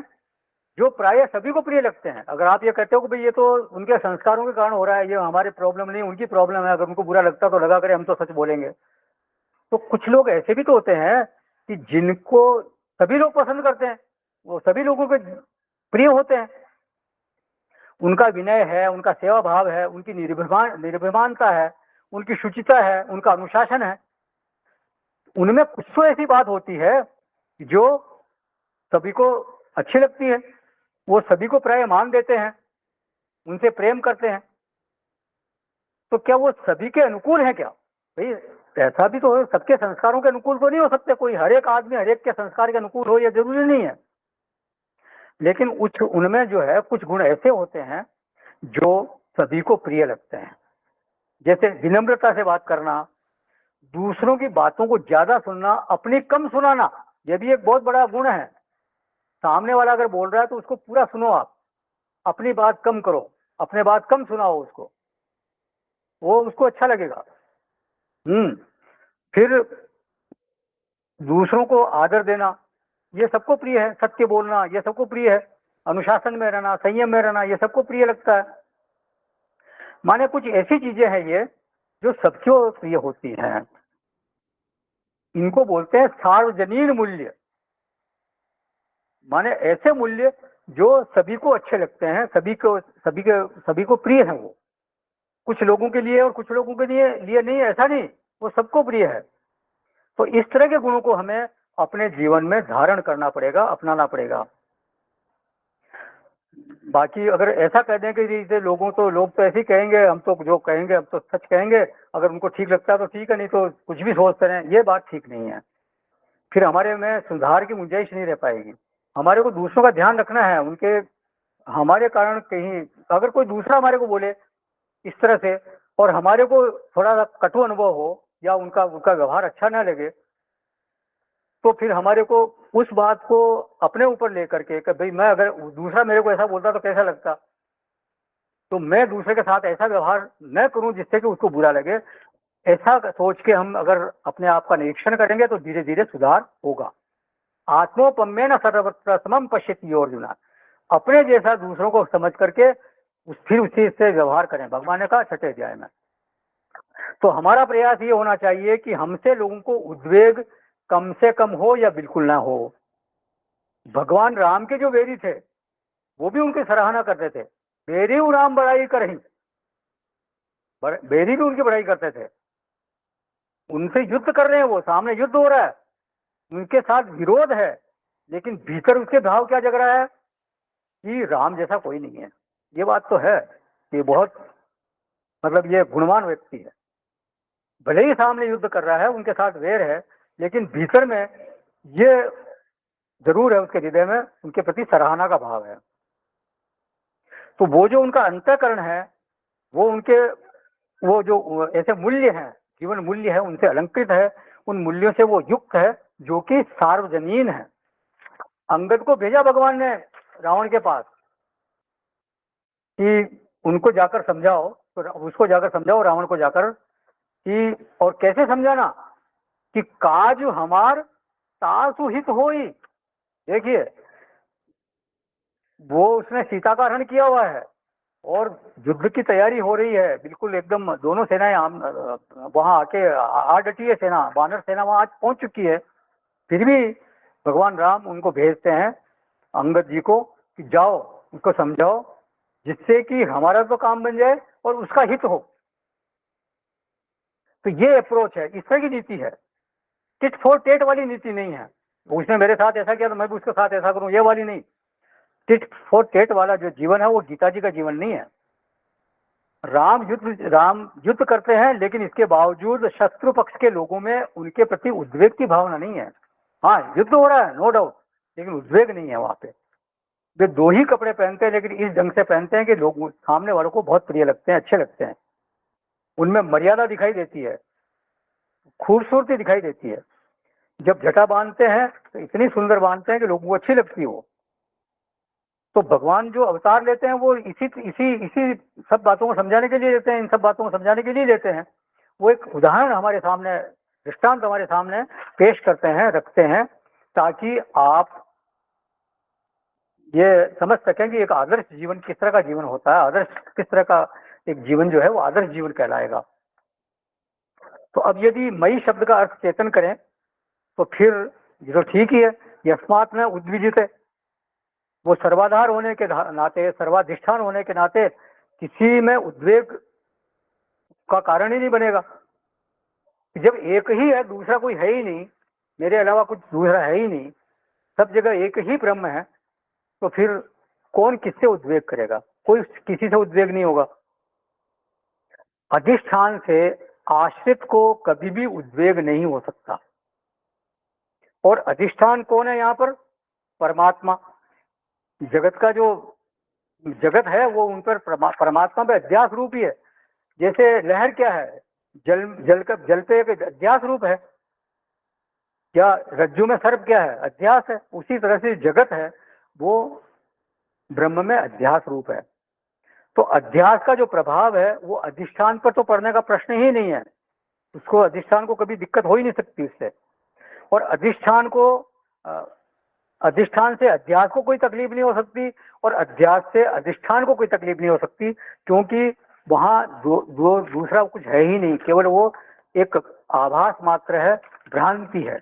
जो प्राय सभी को प्रिय लगते हैं। अगर आप ये कहते हो कि भाई ये तो उनके संस्कारों के कारण हो रहा है, ये हमारे प्रॉब्लम नहीं, उनकी प्रॉब्लम है, अगर उनको बुरा लगता तो लगा करे, हम तो सच बोलेंगे। तो कुछ लोग ऐसे भी तो होते हैं कि जिनको सभी लोग पसंद करते हैं, वो सभी लोगों के प्रिय होते हैं, उनका विनय है, उनका सेवा भाव है, उनकी निर्भिमानता है, उनकी शुचिता है, उनका अनुशासन है। उनमें कुछ तो ऐसी बात होती है जो सभी को अच्छी लगती है, वो सभी को प्राय मान देते हैं, उनसे प्रेम करते हैं। तो क्या वो सभी के अनुकूल है क्या? भाई ऐसा भी तो हो, सबके संस्कारों के अनुकूल तो नहीं हो सकते, कोई हर एक आदमी हर एक के संस्कार के अनुकूल हो, ये जरूरी नहीं है। लेकिन उनमें जो है कुछ गुण ऐसे होते हैं जो सभी को प्रिय लगते हैं। जैसे विनम्रता से बात करना, दूसरों की बातों को ज्यादा सुनना, अपनी कम सुनाना, यह भी एक बहुत बड़ा गुण है। सामने वाला अगर बोल रहा है तो उसको पूरा सुनो, आप अपनी बात कम करो, अपने बात कम सुनाओ उसको, वो उसको अच्छा लगेगा। फिर दूसरों को आदर देना ये सबको प्रिय है, सत्य बोलना ये सबको प्रिय है, अनुशासन में रहना, संयम में रहना ये सबको प्रिय लगता है। माने कुछ ऐसी चीजें हैं ये जो सबको प्रिय होती हैं। इनको बोलते हैं सार्वजनीन मूल्य। माने ऐसे मूल्य जो सभी को अच्छे लगते हैं, सभी को प्रिय है। वो कुछ लोगों के लिए और कुछ लोगों के लिए नहीं, ऐसा नहीं, वो सबको प्रिय है। तो इस तरह के गुणों को हमें अपने जीवन में धारण करना पड़ेगा, अपनाना पड़ेगा। बाकी अगर ऐसा कह दें कि जैसे लोग तो ऐसे ही कहेंगे, हम तो जो कहेंगे हम तो सच कहेंगे, अगर उनको ठीक लगता है तो ठीक है, नहीं तो कुछ भी सोचते रहें, ये बात ठीक नहीं है। फिर हमारे में सुधार की गुंजाइश नहीं रह पाएगी। हमारे को दूसरों का ध्यान रखना है, उनके हमारे कारण कहीं अगर कोई दूसरा हमारे को बोले इस तरह से और हमारे को थोड़ा सा कटु अनुभव हो या उनका व्यवहार अच्छा ना लगे, तो फिर हमारे को उस बात को अपने ऊपर लेकर के कि भाई मैं अगर दूसरा मेरे को ऐसा बोलता तो कैसा लगता, तो मैं दूसरे के साथ ऐसा व्यवहार न करूं जिससे कि उसको बुरा लगे। ऐसा सोच के हम अगर अपने आप का निरीक्षण करेंगे तो धीरे धीरे सुधार होगा। आत्मोपम्येन सर्वत्र समम पश्यति अर्जुन। अपने जैसा दूसरों को समझ करके फिर उसी से व्यवहार करें, भगवान ने कहा 6ठे अध्याय में। तो हमारा प्रयास ये होना चाहिए कि हमसे लोगों को उद्वेग कम से कम हो या बिल्कुल ना हो। भगवान राम के जो वेरी थे वो भी उनकी सराहना करते थे, बेरी राम बड़ाई करही, बेरी भी उनकी बड़ाई करते थे। उनसे युद्ध कर रहे हैं, वो सामने युद्ध हो रहा है, उनके साथ विरोध है, लेकिन भीतर उसके भाव क्या जग रहा है कि राम जैसा कोई नहीं है। ये बात तो है, ये बहुत मतलब ये गुणवान व्यक्ति है। भले ही सामने युद्ध कर रहा है, उनके साथ वैर है, लेकिन भीतर में ये जरूर है, उसके हृदय में उनके प्रति सराहना का भाव है। तो वो जो उनका अंतःकरण है, वो जो ऐसे मूल्य हैं, जीवन मूल्य है, उनसे अलंकृत है, उन मूल्यों से वो युक्त है जो कि सार्वजनीन है। अंगद को भेजा भगवान ने रावण के पास कि उनको जाकर समझाओ, तो उसको जाकर समझाओ रावण को जाकर कि, और कैसे समझाना कि काज हमार तासु हित होई। देखिए वो उसने सीता का हरण किया हुआ है और युद्ध की तैयारी हो रही है, बिल्कुल एकदम दोनों सेनाएं वहां आके आ डटी है, सेना वानर सेना वहां आज पहुंच चुकी है। फिर भी भगवान राम उनको भेजते हैं अंगद जी को कि जाओ उसको समझाओ जिससे कि हमारा तो काम बन जाए और उसका हित हो। तो ये अप्रोच है, इस तरह की नीति है, टिट फॉर टेट वाली नीति नहीं है। उसने मेरे साथ ऐसा किया तो मैं भी उसके साथ ऐसा करूं, ये वाली नहीं। टिट फॉर टेट वाला जो जीवन है वो गीता जी का जीवन नहीं है। राम युद्ध करते हैं, लेकिन इसके बावजूद शत्रु पक्ष के लोगों में उनके प्रति उद्वेग की भावना नहीं है। हाँ युद्ध हो रहा है नो डाउट, लेकिन उद्वेग नहीं है वहां पे। वे दो ही कपड़े पहनते हैं, लेकिन इस ढंग से पहनते हैं कि लोग सामने वालों को बहुत प्रिय लगते हैं, अच्छे लगते हैं। उनमें मर्यादा दिखाई देती है, खूबसूरती दिखाई देती है। जब जटा बांधते हैं तो इतनी सुंदर बांधते हैं कि लोगों को अच्छी लगती है वो। तो भगवान जो अवतार लेते हैं वो इसी इसी इसी सब बातों को समझाने के लिए लेते हैं, इन सब बातों को समझाने के लिए लेते हैं। वो एक उदाहरण हमारे सामने, दृष्टांत हमारे सामने पेश करते हैं, रखते हैं, ताकि आप ये समझ सकें कि एक आदर्श जीवन किस तरह का जीवन होता है, आदर्श किस तरह का एक जीवन जो है वो आदर्श जीवन कहलाएगा। तो अब यदि मई शब्द का अर्थ चेतन करें तो फिर ये तो ठीक ही है, यस्मात् में उद्विजित है, वो सर्वाधार होने के नाते, सर्वाधिष्ठान होने के नाते किसी में उद्वेग का कारण ही नहीं बनेगा। जब एक ही है, दूसरा कोई है ही नहीं, मेरे अलावा कुछ दूसरा है ही नहीं, सब जगह एक ही ब्रह्म है, तो फिर कौन किससे उद्वेग करेगा? कोई किसी से उद्वेग नहीं होगा। अधिष्ठान से आश्रित को कभी भी उद्वेग नहीं हो सकता। और अधिष्ठान कौन है यहाँ पर? परमात्मा। जगत का जो जगत है वो उन पर परमात्मा पे अध्यास रूप ही है। जैसे लहर क्या है, जल पे एक अध्यास रूप है, क्या रज्जु में सर्प क्या है? अध्यास है। उसी तरह से जगत है वो ब्रह्म में अध्यास रूप है। तो अध्यास का जो प्रभाव है वो अधिष्ठान पर तो पड़ने का प्रश्न ही नहीं है, उसको अधिष्ठान को कभी दिक्कत हो ही नहीं सकती उससे। और अधिष्ठान से अध्यास को कोई तकलीफ नहीं हो सकती, और अध्यास से अधिष्ठान को कोई तकलीफ नहीं हो सकती, क्योंकि वहां दूसरा कुछ है ही नहीं, केवल वो एक आभास मात्र है, भ्रांति है।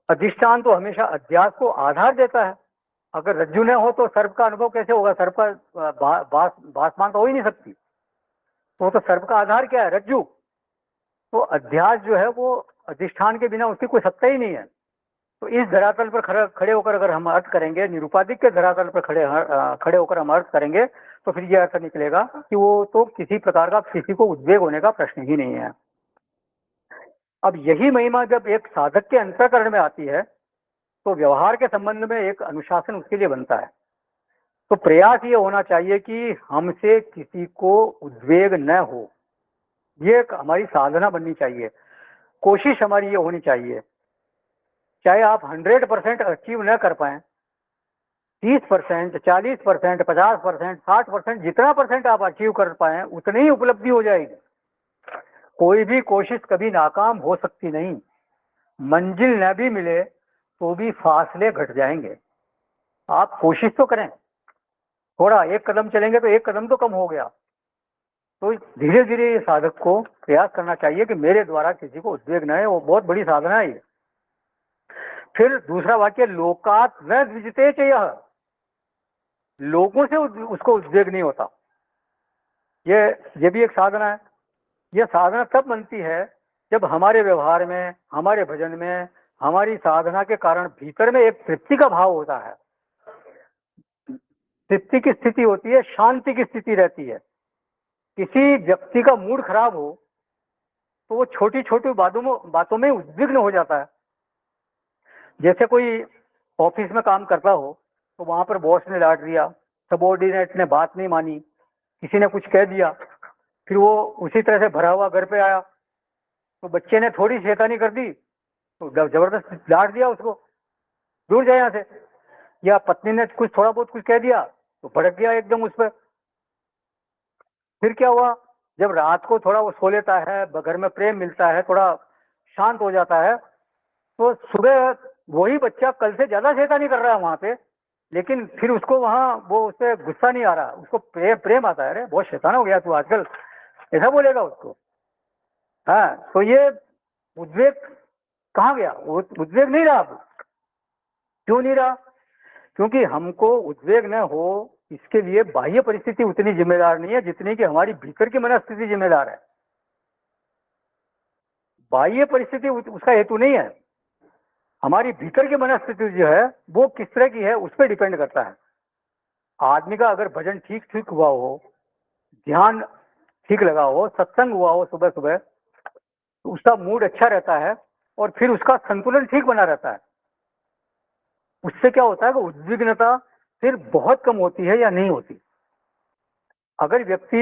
अधिष्ठान तो हमेशा अध्यास को आधार देता है। अगर रज्जु न हो तो सर्प का अनुभव कैसे होगा? सर्प का भासमान तो हो ही नहीं सकती। तो सर्प का आधार क्या है? रज्जु। तो अध्यास जो है वो अधिष्ठान के बिना उसकी कोई सत्ता ही नहीं है। तो इस धरातल पर खड़े होकर अगर हम अर्थ करेंगे, निरुपाधिक के धरातल पर खड़े होकर हम अर्थ करेंगे, तो फिर यह अर्थ निकलेगा कि वो तो किसी प्रकार का किसी को उद्वेग होने का प्रश्न ही नहीं है। अब यही महिमा जब एक साधक के अंतःकरण में आती है, तो व्यवहार के संबंध में एक अनुशासन उसके लिए बनता है। तो प्रयास ये होना चाहिए कि हमसे किसी को उद्वेग न हो, ये एक हमारी साधना बननी चाहिए। कोशिश हमारी ये होनी चाहिए, चाहे आप 100% अचीव न कर पाए, 30%, 40%, 50%, 60%, जितना परसेंट आप अचीव कर पाए उतनी ही उपलब्धि हो जाएगी। कोई भी कोशिश कभी नाकाम हो सकती नहीं। मंजिल न भी मिले तो भी फासले घट जाएंगे। आप कोशिश तो करें, थोड़ा एक कदम चलेंगे तो एक कदम तो कम हो गया। तो धीरे धीरे साधक को प्रयास करना चाहिए कि मेरे द्वारा किसी को उद्वेग न है, वो बहुत बड़ी साधना है ये। फिर दूसरा वाक्य, लोकात न द्विजते च यह, लोगों से उसको उद्वेग नहीं होता। ये भी एक साधना है। यह साधना तब बनती है जब हमारे व्यवहार में, हमारे भजन में, हमारी साधना के कारण भीतर में एक तृप्ति का भाव होता है। तृप्ति की स्थिति होती है, शांति की स्थिति रहती है। किसी व्यक्ति का मूड खराब हो तो वो छोटी छोटी बातों में उद्विग्न हो जाता है। जैसे कोई ऑफिस में काम करता हो तो वहां पर बॉस ने डांट दिया, सबॉर्डिनेट ने बात नहीं मानी, किसी ने कुछ कह दिया, फिर वो उसी तरह से भरा हुआ घर पे आया तो बच्चे ने थोड़ी शैतानी कर दी तो जबरदस्त डांट दिया उसको, दूर जाए यहाँ से। या पत्नी ने कुछ थोड़ा बहुत कुछ कह दिया तो भड़क गया एकदम उस पर। फिर क्या हुआ, जब रात को थोड़ा वो सो लेता है, घर में प्रेम मिलता है, थोड़ा शांत हो जाता है, तो सुबह वही बच्चा कल से ज्यादा शैतानी कर रहा है वहां पे, लेकिन फिर उसको वहां वो उससे गुस्सा नहीं आ रहा, उसको प्रेम आता है। अरे बहुत शैतान हो गया तू आजकल, ऐसा बोलेगा उसको। हाँ, तो ये उद्वेग कहाँ गया? वो उद्वेग नहीं रहा। क्यों नहीं रहा? क्योंकि हमको उद्वेग न हो इसके लिए बाह्य परिस्थिति उतनी जिम्मेदार नहीं है जितनी कि हमारी भीतर की मनस्थिति जिम्मेदार है। बाह्य परिस्थिति उसका हेतु नहीं है। हमारी भीतर की मनस्थिति जो है वो किस तरह की है उस पर डिपेंड करता है। आदमी का अगर भजन ठीक ठीक हुआ हो, ध्यान ठीक लगा हो, सत्संग हुआ हो सुबह सुबह, तो उसका मूड अच्छा रहता है और फिर उसका संतुलन ठीक बना रहता है। उससे क्या होता है कि उद्विग्नता फिर बहुत कम होती है या नहीं होती। अगर व्यक्ति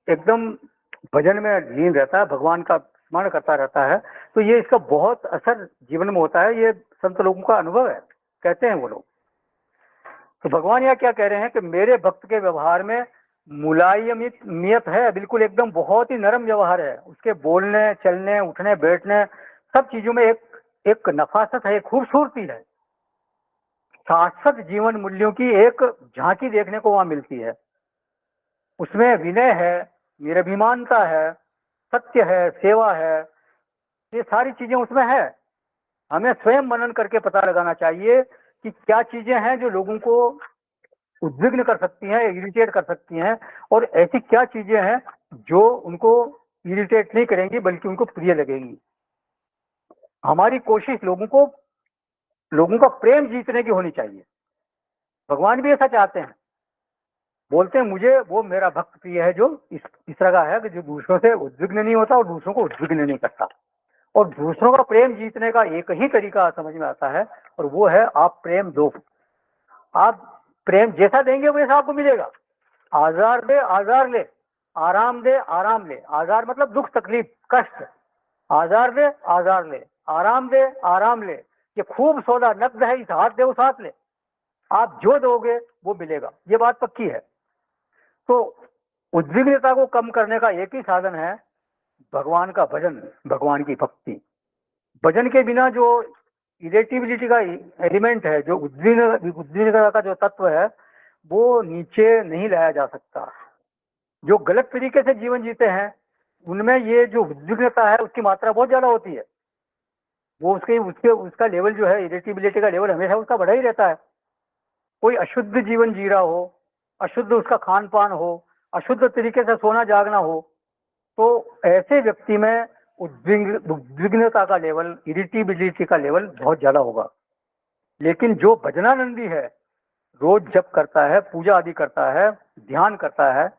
एकदम भजन में लीन रहता है, भगवान का स्मरण करता रहता है, तो ये इसका बहुत असर जीवन में होता है। ये संत लोगों का अनुभव है, कहते हैं वो लोग। तो भगवान यहाँ क्या कह रहे हैं कि मेरे भक्त के व्यवहार में मुलायमियत है, बिल्कुल एकदम बहुत ही नरम व्यवहार है। उसके बोलने, चलने, उठने, बैठने सब चीजों में एक नफासत है, एक खूबसूरती है। शाश्वत जीवन मूल्यों की एक झांकी देखने को वहां मिलती है। उसमें विनय है, निरभिमानता है, सत्य है, सेवा है, ये सारी चीजें उसमें है। हमें स्वयं मनन करके पता लगाना चाहिए कि क्या चीजें हैं जो लोगों को उद्विग्न कर सकती हैं, इरिटेट कर सकती हैं, और ऐसी क्या चीजें हैं जो उनको इरिटेट नहीं करेंगी बल्कि उनको प्रिय लगेंगी। हमारी कोशिश लोगों का प्रेम जीतने की होनी चाहिए। भगवान भी ऐसा चाहते हैं, बोलते हैं मुझे वो मेरा भक्त प्रिय है जो इस तरह का है कि जो दूसरों से उद्विग्न नहीं होता और दूसरों को उद्विग्न नहीं करता। और दूसरों का प्रेम जीतने का एक ही तरीका समझ में आता है, और वो है आप प्रेम दो। आप प्रेम जैसा देंगे वैसा आपको मिलेगा। आजार दे आजार ले, आराम दे आराम ले। आजार मतलब दुख, तकलीफ, कष्ट। आजार दे आजार ले, आराम दे आराम ले। ये खूब सौदा नकद है, इस हाथ दे उस हाथ ले। आप जो दोगे वो मिलेगा, ये बात पक्की है। तो उद्विग्नता को कम करने का एक ही साधन है, भगवान का भजन, भगवान की भक्ति। भजन के बिना जो इरेटिबिलिटी का एलिमेंट है, जो उद्विग्नता का जो तत्व है, वो नीचे नहीं लाया जा सकता। जो गलत तरीके से जीवन जीते हैं उनमें ये जो उद्विग्नता है उसकी मात्रा बहुत ज्यादा होती है। वो उसके उसके उसका लेवल जो है, इरिटेबिलिटी का लेवल हमेशा उसका बढ़ा ही रहता है। कोई अशुद्ध जीवन जी रहा हो, अशुद्ध उसका खान पान हो, अशुद्ध तरीके से सोना जागना हो, तो ऐसे व्यक्ति में उद्विग्नता का लेवल, इरिटेबिलिटी का लेवल बहुत ज्यादा होगा। लेकिन जो भजनानंदी है, रोज जप करता है, पूजा आदि करता है, ध्यान करता है,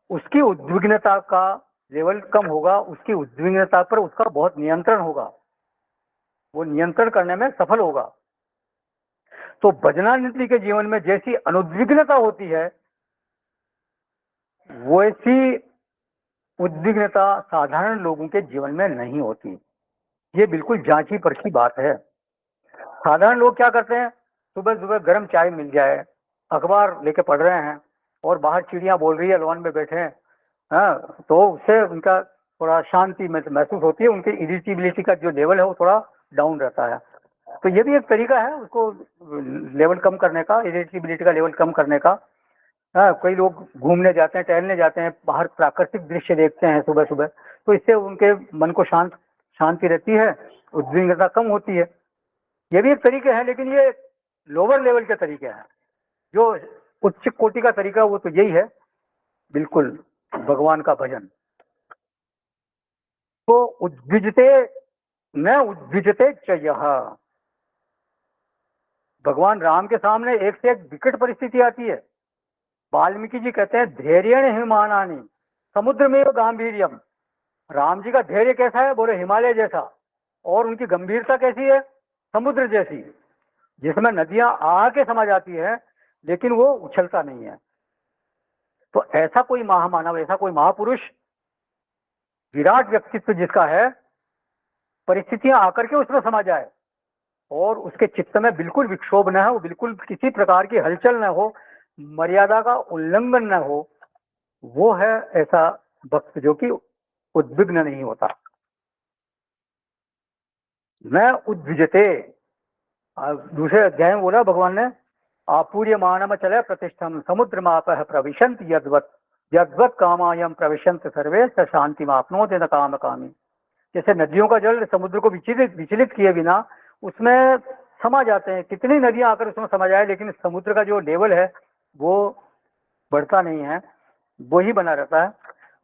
उसकी उद्विग्नता का लेवल कम होगा, उसकी उद्विग्नता पर उसका बहुत नियंत्रण होगा, वो नियंत्रण करने में सफल होगा। तो भजनानंदी के जीवन में जैसी अनुद्विग्नता होती है, वैसी उद्विग्नता साधारण लोगों के जीवन में नहीं होती। ये बिल्कुल जांची परखी बात है। साधारण लोग क्या करते हैं, सुबह सुबह गर्म चाय मिल जाए, अखबार लेके पढ़ रहे हैं और बाहर चिड़िया बोल रही है, लॉन में बैठे हैं, हाँ, तो उससे उनका थोड़ा शांति महसूस होती है, उनकी इरिटेबिलिटी का जो लेवल है वो थोड़ा डाउन रहता है। तो ये भी एक तरीका है उसको लेवल कम करने का, इरिटेबिलिटी का लेवल कम करने का। हाँ, कई लोग घूमने जाते हैं, टहलने जाते हैं, बाहर प्राकृतिक दृश्य देखते हैं सुबह सुबह, तो इससे उनके मन को शांति रहती है, उद्विग्नता कम होती है। ये भी एक तरीके हैं, लेकिन ये लोअर लेवल के तरीके हैं। जो उच्च कोटि का तरीका वो तो यही है, बिल्कुल भगवान का भजन। तो उद्विजते न उद्विजते च यह, भगवान राम के सामने एक से एक विकट परिस्थिति आती है। वाल्मीकि जी कहते हैं धैर्य हिमानानी समुद्र में गांभीर्यम। राम जी का धैर्य कैसा है, बोले हिमालय जैसा, और उनकी गंभीरता कैसी है, समुद्र जैसी, जिसमें नदियां आके समा जाती है लेकिन वो उछलता नहीं है। तो ऐसा कोई महामानव, ऐसा कोई महापुरुष, विराट व्यक्तित्व जिसका है, परिस्थितियां आकर के उसमें समा जाए और उसके चित्त में बिल्कुल विक्षोभ न हो, बिल्कुल किसी प्रकार की हलचल न हो, मर्यादा का उल्लंघन न हो, वो है ऐसा भक्त जो कि उद्विग्न नहीं होता। न उद्विजते, दूसरे अध्याय में बोला भगवान ने, आपूर्य मानम चले प्रतिष्ठम समुद्र माप प्रविशंत यद्वत यद्वत कामायम प्रविशंत सर्वे स शांति मापनोते न काम कामी। जैसे नदियों का जल समुद्र को विचलित किए बिना उसमें समा जाते हैं, कितनी नदियां आकर उसमें समा जाए, लेकिन समुद्र का जो लेवल है वो बढ़ता नहीं है, वो ही बना रहता है।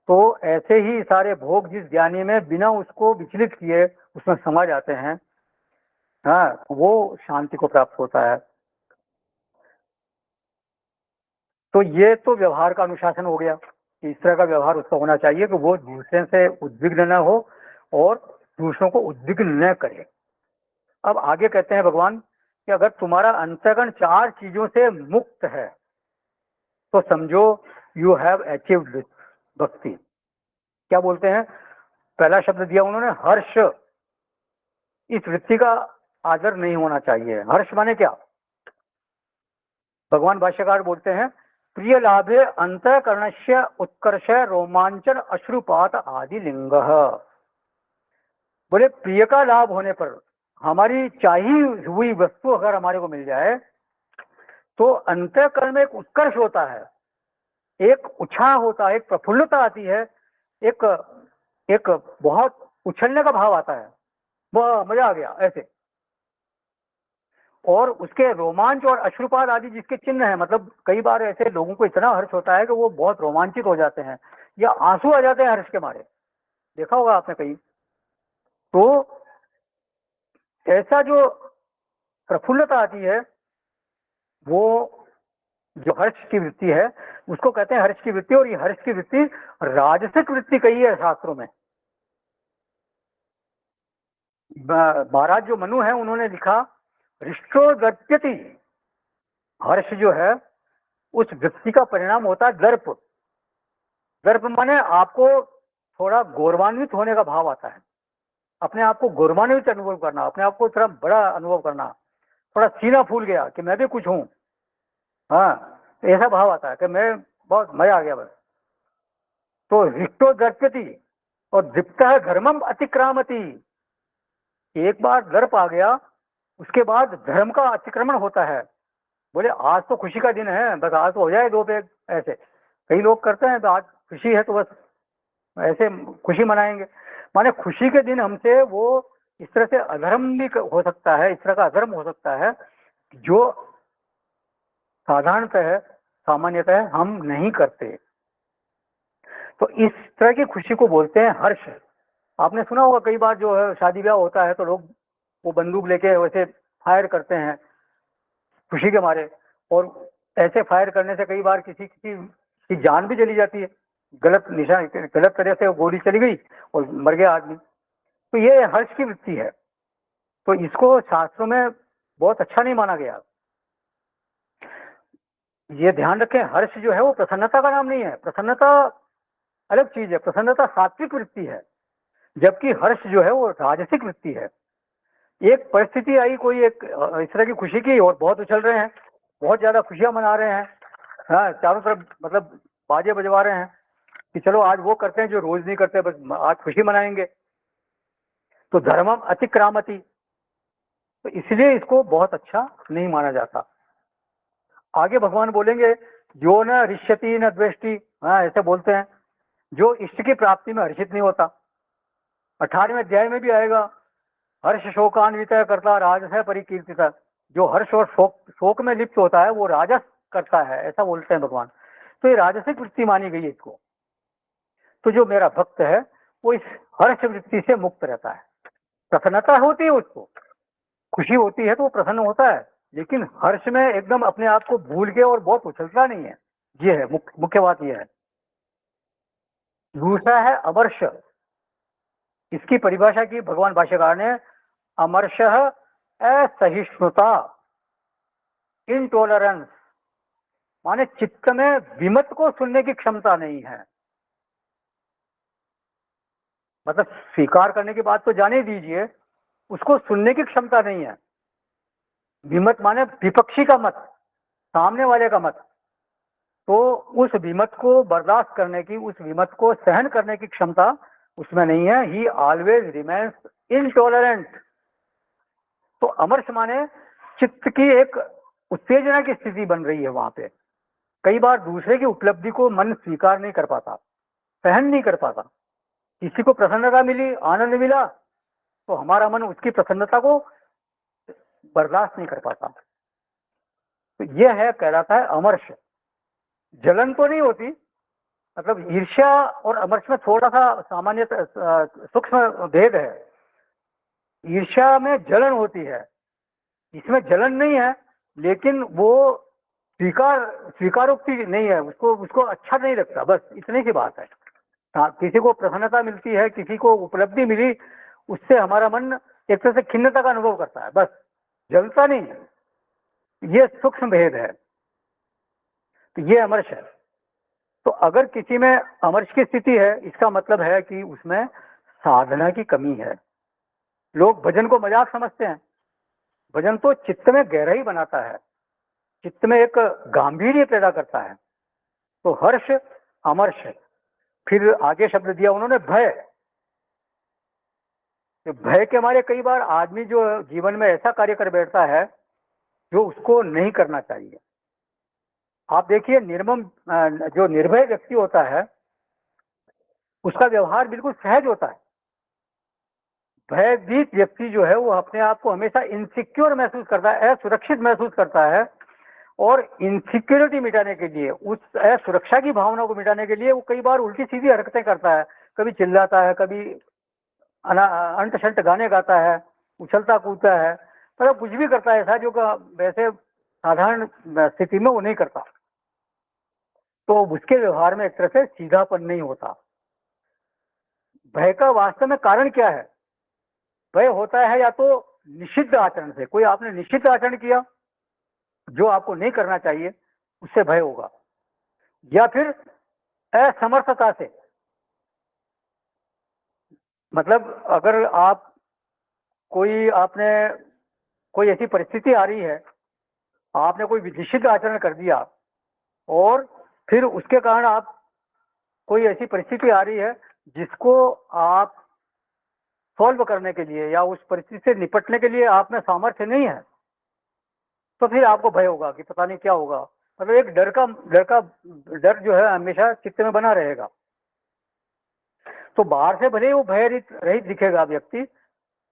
तो ऐसे ही सारे भोग जिस ज्ञानी में बिना उसको विचलित किए उसमें समा जाते हैं, हाँ, वो शांति को प्राप्त होता है। तो ये तो व्यवहार का अनुशासन हो गया कि इस तरह का व्यवहार उसका होना चाहिए कि वो दूसरे से उद्विग्न न हो और दूसरों को उद्विग्न न करे। अब आगे कहते हैं भगवान कि अगर तुम्हारा अंतःकरण चार चीजों से मुक्त है तो समझो यू हैव अचीव्ड भक्ति। क्या बोलते हैं, पहला शब्द दिया उन्होंने हर्ष। इस वृत्ति का आदर नहीं होना चाहिए। हर्ष माने क्या, भगवान भाष्यकार बोलते हैं प्रिय लाभे अंतःकरणस्य उत्कर्ष रोमांचन अश्रुपात आदि लिंग। बोले प्रिय का लाभ होने पर, हमारी चाहिए हुई वस्तु अगर हमारे को मिल जाए तो अंतःकरण में एक उत्कर्ष होता है, एक उत्साह होता है, एक प्रफुल्लता आती है, एक एक बहुत उछलने का भाव आता है, वह मजा आ गया ऐसे। और उसके रोमांच और अश्रुपात आदि जिसके चिन्ह है, मतलब कई बार ऐसे लोगों को इतना हर्ष होता है कि वो बहुत रोमांचित हो जाते हैं या आंसू आ जाते हैं हर्ष के मारे, देखा होगा आपने कहीं। तो ऐसा जो प्रफुल्लता आती है वो जो हर्ष की वृत्ति है उसको कहते हैं हर्ष की वृत्ति। और ये हर्ष की वृत्ति राजसिक वृत्ति कही है शास्त्रों में। महाराज जो मनु है उन्होंने लिखा रिष्टो दर्प्यति, हर्ष जो है उस वृत्ति का परिणाम होता है दर्प। दर्प माने आपको थोड़ा गौरवान्वित होने का भाव आता है, अपने आप को गौरवान्वित अनुभव करना, अपने आप को थोड़ा बड़ा अनुभव करना, थोड़ा सीना फूल गया कि मैं भी कुछ हूं, हाँ, ऐसा भाव आता है कि मैं बहुत मजा आ गया बस। तो रिष्टो दर्प्यति और दीप्त धर्मम अतिक्रामति, एक बार दर्प आ गया, उसके बाद धर्म का अतिक्रमण होता है। बोले आज तो खुशी का दिन है, बस आज तो हो जाए दो पेग, ऐसे कई लोग करते हैं, तो आज खुशी है तो बस ऐसे खुशी मनाएंगे। माने खुशी के दिन हमसे वो इस तरह से अधर्म भी हो सकता है, इस तरह का अधर्म हो सकता है जो साधारणतः सामान्यतः हम नहीं करते। तो इस तरह की खुशी को बोलते हैं हर्ष। आपने सुना होगा कई बार जो है शादी ब्याह होता है तो लोग वो बंदूक लेके वैसे फायर करते हैं खुशी के मारे, और ऐसे फायर करने से कई बार किसी किसी की जान भी चली जाती है, गलत निशान, गलत तरह से गोली चली गई और मर गया आदमी। तो ये हर्ष की वृत्ति है, तो इसको शास्त्रों में बहुत अच्छा नहीं माना गया। ये ध्यान रखें, हर्ष जो है वो प्रसन्नता का नाम नहीं है। प्रसन्नता अलग चीज है, प्रसन्नता सात्विक वृत्ति है, जबकि हर्ष जो है वो राजसिक वृत्ति है। एक परिस्थिति आई, कोई एक इस तरह की खुशी की, और बहुत उछल रहे हैं, बहुत ज्यादा खुशियां मना रहे हैं, हाँ चारों तरफ मतलब बाजे बजवा रहे हैं कि चलो आज वो करते हैं जो रोज नहीं करते, बस आज खुशी मनाएंगे। तो धर्मम अतिक्रामति, तो इसलिए इसको बहुत अच्छा नहीं माना जाता। आगे भगवान बोलेंगे जो न रिष्यति न द्वेष्टि, हाँ ऐसे बोलते हैं, जो इष्ट की प्राप्ति में हर्षित नहीं होता। 18वें अध्याय में भी आएगा, हर्ष शोकान्वित करता राजस है परिकीर्तिता, जो हर्ष और शोक में लिप्त होता है वो राजस करता है, ऐसा बोलते हैं भगवान। तो ये राजसिक वृत्ति मानी गई है इसको। तो जो मेरा भक्त है वो इस हर्ष वृत्ति से मुक्त रहता है। प्रसन्नता होती है, उसको खुशी होती है तो वो प्रसन्न होता है, लेकिन हर्ष में एकदम अपने आप को भूल के और बहुत उछलता नहीं है। ये है मुख्य बात, ये है। दूसरा है अमर्ष। इसकी परिभाषा की भगवान भाष्यकार ने, अमर्ष असहिष्णुता, इनटॉलरेंस, माने चित्त में विमत को सुनने की क्षमता नहीं है। मतलब स्वीकार करने की बात तो जाने दीजिए, उसको सुनने की क्षमता नहीं है। विमत माने विपक्षी का मत, सामने वाले का मत, तो उस विमत को बर्दाश्त करने की, उस विमत को सहन करने की क्षमता उसमें नहीं है। ही ऑलवेज रिमेन्स इनटॉलरेंट। तो अमर्ष माने चित्त की एक उत्तेजना की स्थिति बन रही है वहां पे। कई बार दूसरे की उपलब्धि को मन स्वीकार नहीं कर पाता, सहन नहीं कर पाता। किसी को प्रसन्नता मिली, आनंद मिला, तो हमारा मन उसकी प्रसन्नता को बर्दाश्त नहीं कर पाता। तो यह है, कहलाता है अमर्ष। जलन तो नहीं होती, मतलब ईर्ष्या और अमर्ष में थोड़ा सा सामान्य सूक्ष्म भेद है। ईर्ष्या में जलन होती है, इसमें जलन नहीं है, लेकिन वो स्वीकारोक्ति नहीं है, उसको अच्छा नहीं लगता, बस इतनी सी बात है। किसी को प्रसन्नता मिलती है, किसी को उपलब्धि मिली, उससे हमारा मन एक तरह से खिन्नता का अनुभव करता है, बस जलता नहीं है। ये सूक्ष्म भेद है। तो ये अमर्ष है। तो अगर किसी में अमर्ष की स्थिति है, इसका मतलब है कि उसमें साधना की कमी है। लोग भजन को मजाक समझते हैं, भजन तो चित्त में गहराई बनाता है, चित्त में एक गांभीर्य पैदा करता है। तो हर्ष अमर्ष। फिर आगे शब्द दिया उन्होंने, भय। तो भय के मारे कई बार आदमी जो जीवन में ऐसा कार्य कर बैठता है जो उसको नहीं करना चाहिए। आप देखिए, निर्मम जो निर्भय व्यक्ति होता है उसका व्यवहार बिल्कुल सहज होता है। भयभीत व्यक्ति जो है वो अपने आप को हमेशा इनसिक्योर महसूस करता है, असुरक्षित महसूस करता है, और इनसिक्योरिटी मिटाने के लिए, उस असुरक्षा की भावना को मिटाने के लिए वो कई बार उल्टी सीधी हरकतें करता है। कभी चिल्लाता है, कभी अंट शंट गाने गाता है, उछलता कूदता है, मतलब कुछ भी करता है ऐसा जो वैसे साधारण स्थिति में वो नहीं करता। तो उसके व्यवहार में एक तरह से सीधापन नहीं होता। भय का वास्तव में कारण क्या है? भय होता है या तो निषिद्ध आचरण से, कोई आपने निषिद्ध आचरण किया जो आपको नहीं करना चाहिए, उससे भय होगा, या फिर असमर्थता से। मतलब अगर कोई ऐसी परिस्थिति आ रही है, आपने कोई निषिद्ध आचरण कर दिया, और फिर उसके कारण कोई ऐसी परिस्थिति आ रही है जिसको आप सॉल्व करने के लिए या उस परिस्थिति से निपटने के लिए आप में सामर्थ्य नहीं है, तो फिर आपको भय होगा कि पता नहीं क्या होगा। मतलब एक डर जो है हमेशा चित्त में बना रहेगा। तो बाहर से भले वो भय रहित दिखेगा व्यक्ति,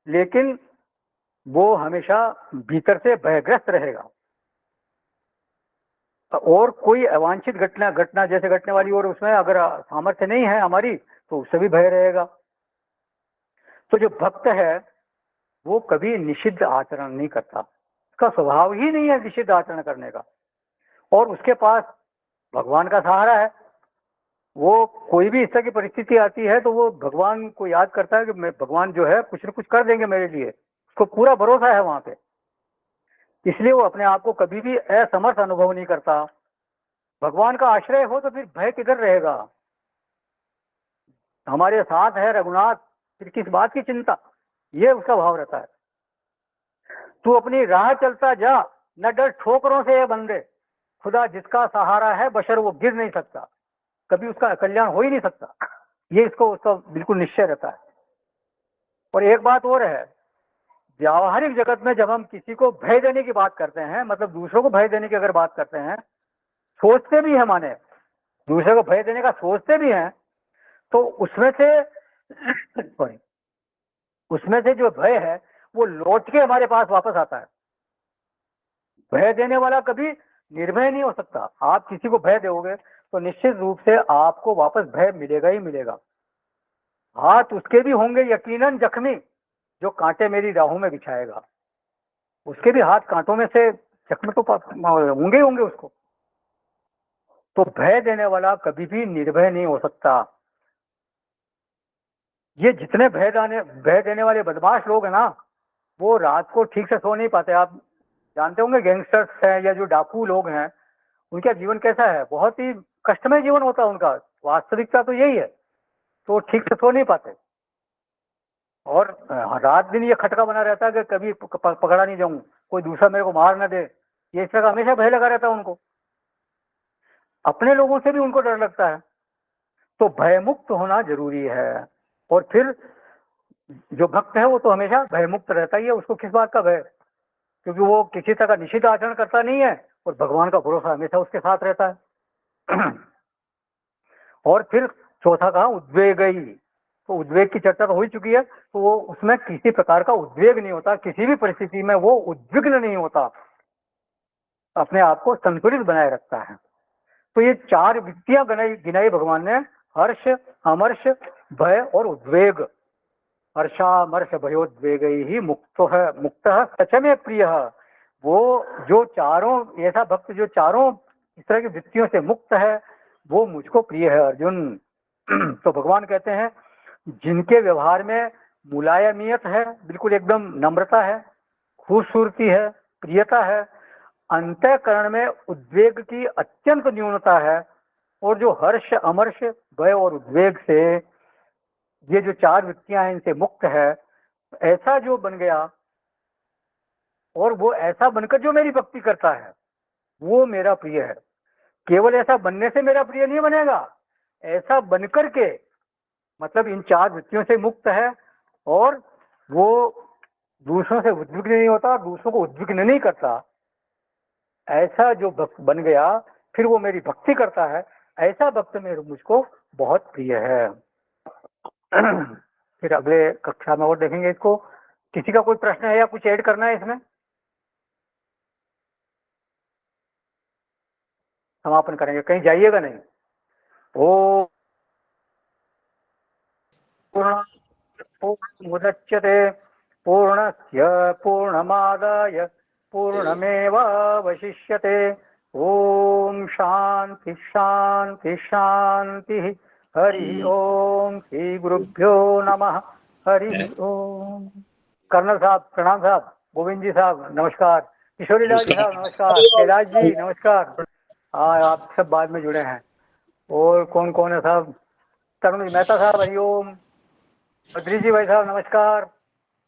लेकिन वो हमेशा भीतर से भयग्रस्त रहेगा। और कोई अवांछित घटना जैसे घटने वाली, और उसमें अगर सामर्थ्य नहीं है हमारी, तो उससे भी भय रहेगा। तो जो भक्त है वो कभी निषिद्ध आचरण नहीं करता, उसका स्वभाव ही नहीं है निषिद्ध आचरण करने का, और उसके पास भगवान का सहारा है। वो कोई भी इस तरह की परिस्थिति आती है तो वो भगवान को याद करता है कि मैं, भगवान जो है कुछ न कुछ कर देंगे मेरे लिए, उसको पूरा भरोसा है वहां पे। इसलिए वो अपने आप को कभी भी असमर्थ अनुभव नहीं करता। भगवान का आश्रय हो तो फिर भय किधर रहेगा, हमारे साथ है रघुनाथ, फिर किस बात की चिंता, ये उसका भाव रहता है। तू अपनी राह चलता जा, न डर ठोकरों से, ये बंदे, खुदा जिसका सहारा है बशर वो गिर नहीं सकता, कभी उसका कल्याण हो ही नहीं सकता। ये इसको उसका बिल्कुल निश्चय रहता है। और एक बात और है, व्यावहारिक जगत में जब हम किसी को भय देने की बात करते हैं, मतलब दूसरों को भय देने की अगर बात करते हैं, सोचते भी है, माने दूसरे को भय देने का सोचते भी हैं, तो उसमें से सॉरी उसमें से जो भय है वो लौट के हमारे पास वापस आता है। भय देने वाला कभी निर्भय नहीं हो सकता। आप किसी को भय दोगे तो निश्चित रूप से आपको वापस भय मिलेगा ही मिलेगा। हाथ उसके भी होंगे यकीनन जख्मी जो कांटे मेरी राहों में बिछाएगा, उसके भी हाथ कांटों में से जख्म तो होंगे ही होंगे उसको। तो भय देने वाला कभी भी निर्भय नहीं हो सकता। ये जितने भय देने वाले बदमाश लोग हैं ना, वो रात को ठीक से सो नहीं पाते। आप जानते होंगे गैंगस्टर्स हैं या जो डाकू लोग हैं, उनका जीवन कैसा है, बहुत ही कष्टमय जीवन होता है उनका। वास्तविकता तो यही है। तो वो ठीक से सो नहीं पाते, और रात दिन ये खटका बना रहता है कि कभी पकड़ा नहीं जाऊं, कोई दूसरा मेरे को मार ना दे। ये इस तरह का हमेशा भय लगा रहता है उनको। अपने लोगों से भी उनको डर लगता है। तो भयमुक्त होना जरूरी है। और फिर जो भक्त है वो तो हमेशा भयमुक्त रहता ही है। उसको किस बात का भय, क्योंकि वो किसी तरह का निषिद्ध आचरण करता नहीं है, और भगवान का भरोसा हमेशा उसके साथ रहता है। और फिर चौथा कहा उद्वेग ही, तो उद्वेग की चर्चा तो हो ही चुकी है। तो वो उसमें किसी प्रकार का उद्वेग नहीं होता, किसी भी परिस्थिति में वो उद्विग्न नहीं होता, अपने आप को संतुलित बनाए रखता है। तो ये चार वृत्तियां गिनाई भगवान ने, हर्ष, अमर्ष, भय और उद्वेग। हर्षामर्ष भयोद्वेग ही मुक्त सच में प्रिय। वो जो चारों, ऐसा भक्त जो चारों इस तरह की वृत्तियों से मुक्त है, वो मुझको प्रिय है अर्जुन। तो भगवान कहते हैं जिनके व्यवहार में मुलायमियत है, बिल्कुल एकदम नम्रता है, खूबसूरती है, प्रियता है, अंतःकरण में उद्वेग की अत्यंत न्यूनता है, और जो हर्ष, अमर्ष, भय और उद्वेग से, ये जो चार वृत्तियां हैं इनसे मुक्त है, ऐसा जो बन गया, और वो ऐसा बनकर जो मेरी भक्ति करता है, वो मेरा प्रिय है। केवल ऐसा बनने से मेरा प्रिय नहीं बनेगा, ऐसा बनकर के, मतलब इन चार वृत्तियों से मुक्त है, और वो दूसरों से उद्विग्न नहीं होता, दूसरों को उद्विग्न नहीं करता। ऐसा जो भक्त बन गया, फिर वो मेरी भक्ति करता है, ऐसा भक्त मेरे मुझको बहुत प्रिय है। फिर अगले कक्षा में और देखेंगे इसको। किसी का कोई प्रश्न है या कुछ ऐड करना है इसमें? समापन करेंगे, कहीं जाइएगा नहीं। ओ पूर्णमुदच्यते पूर्णस्य पूर्णमादाय पूर्णमेवावशिष्यते। ओम शांति शांति शांति। हरि ओम। श्री गुरुभ्यो नमः। हरि ओम। कर्नल साहब प्रणाम साहब, गोविंद जी साहब नमस्कार, किशोरी लाल जी साहब नमस्कार, कैलाश जी नमस्कार। हाँ, आप सब बाद में जुड़े हैं। और कौन कौन है साहब? तरुण मेहता साहब हरिओम। बद्री जी भाई साहब नमस्कार।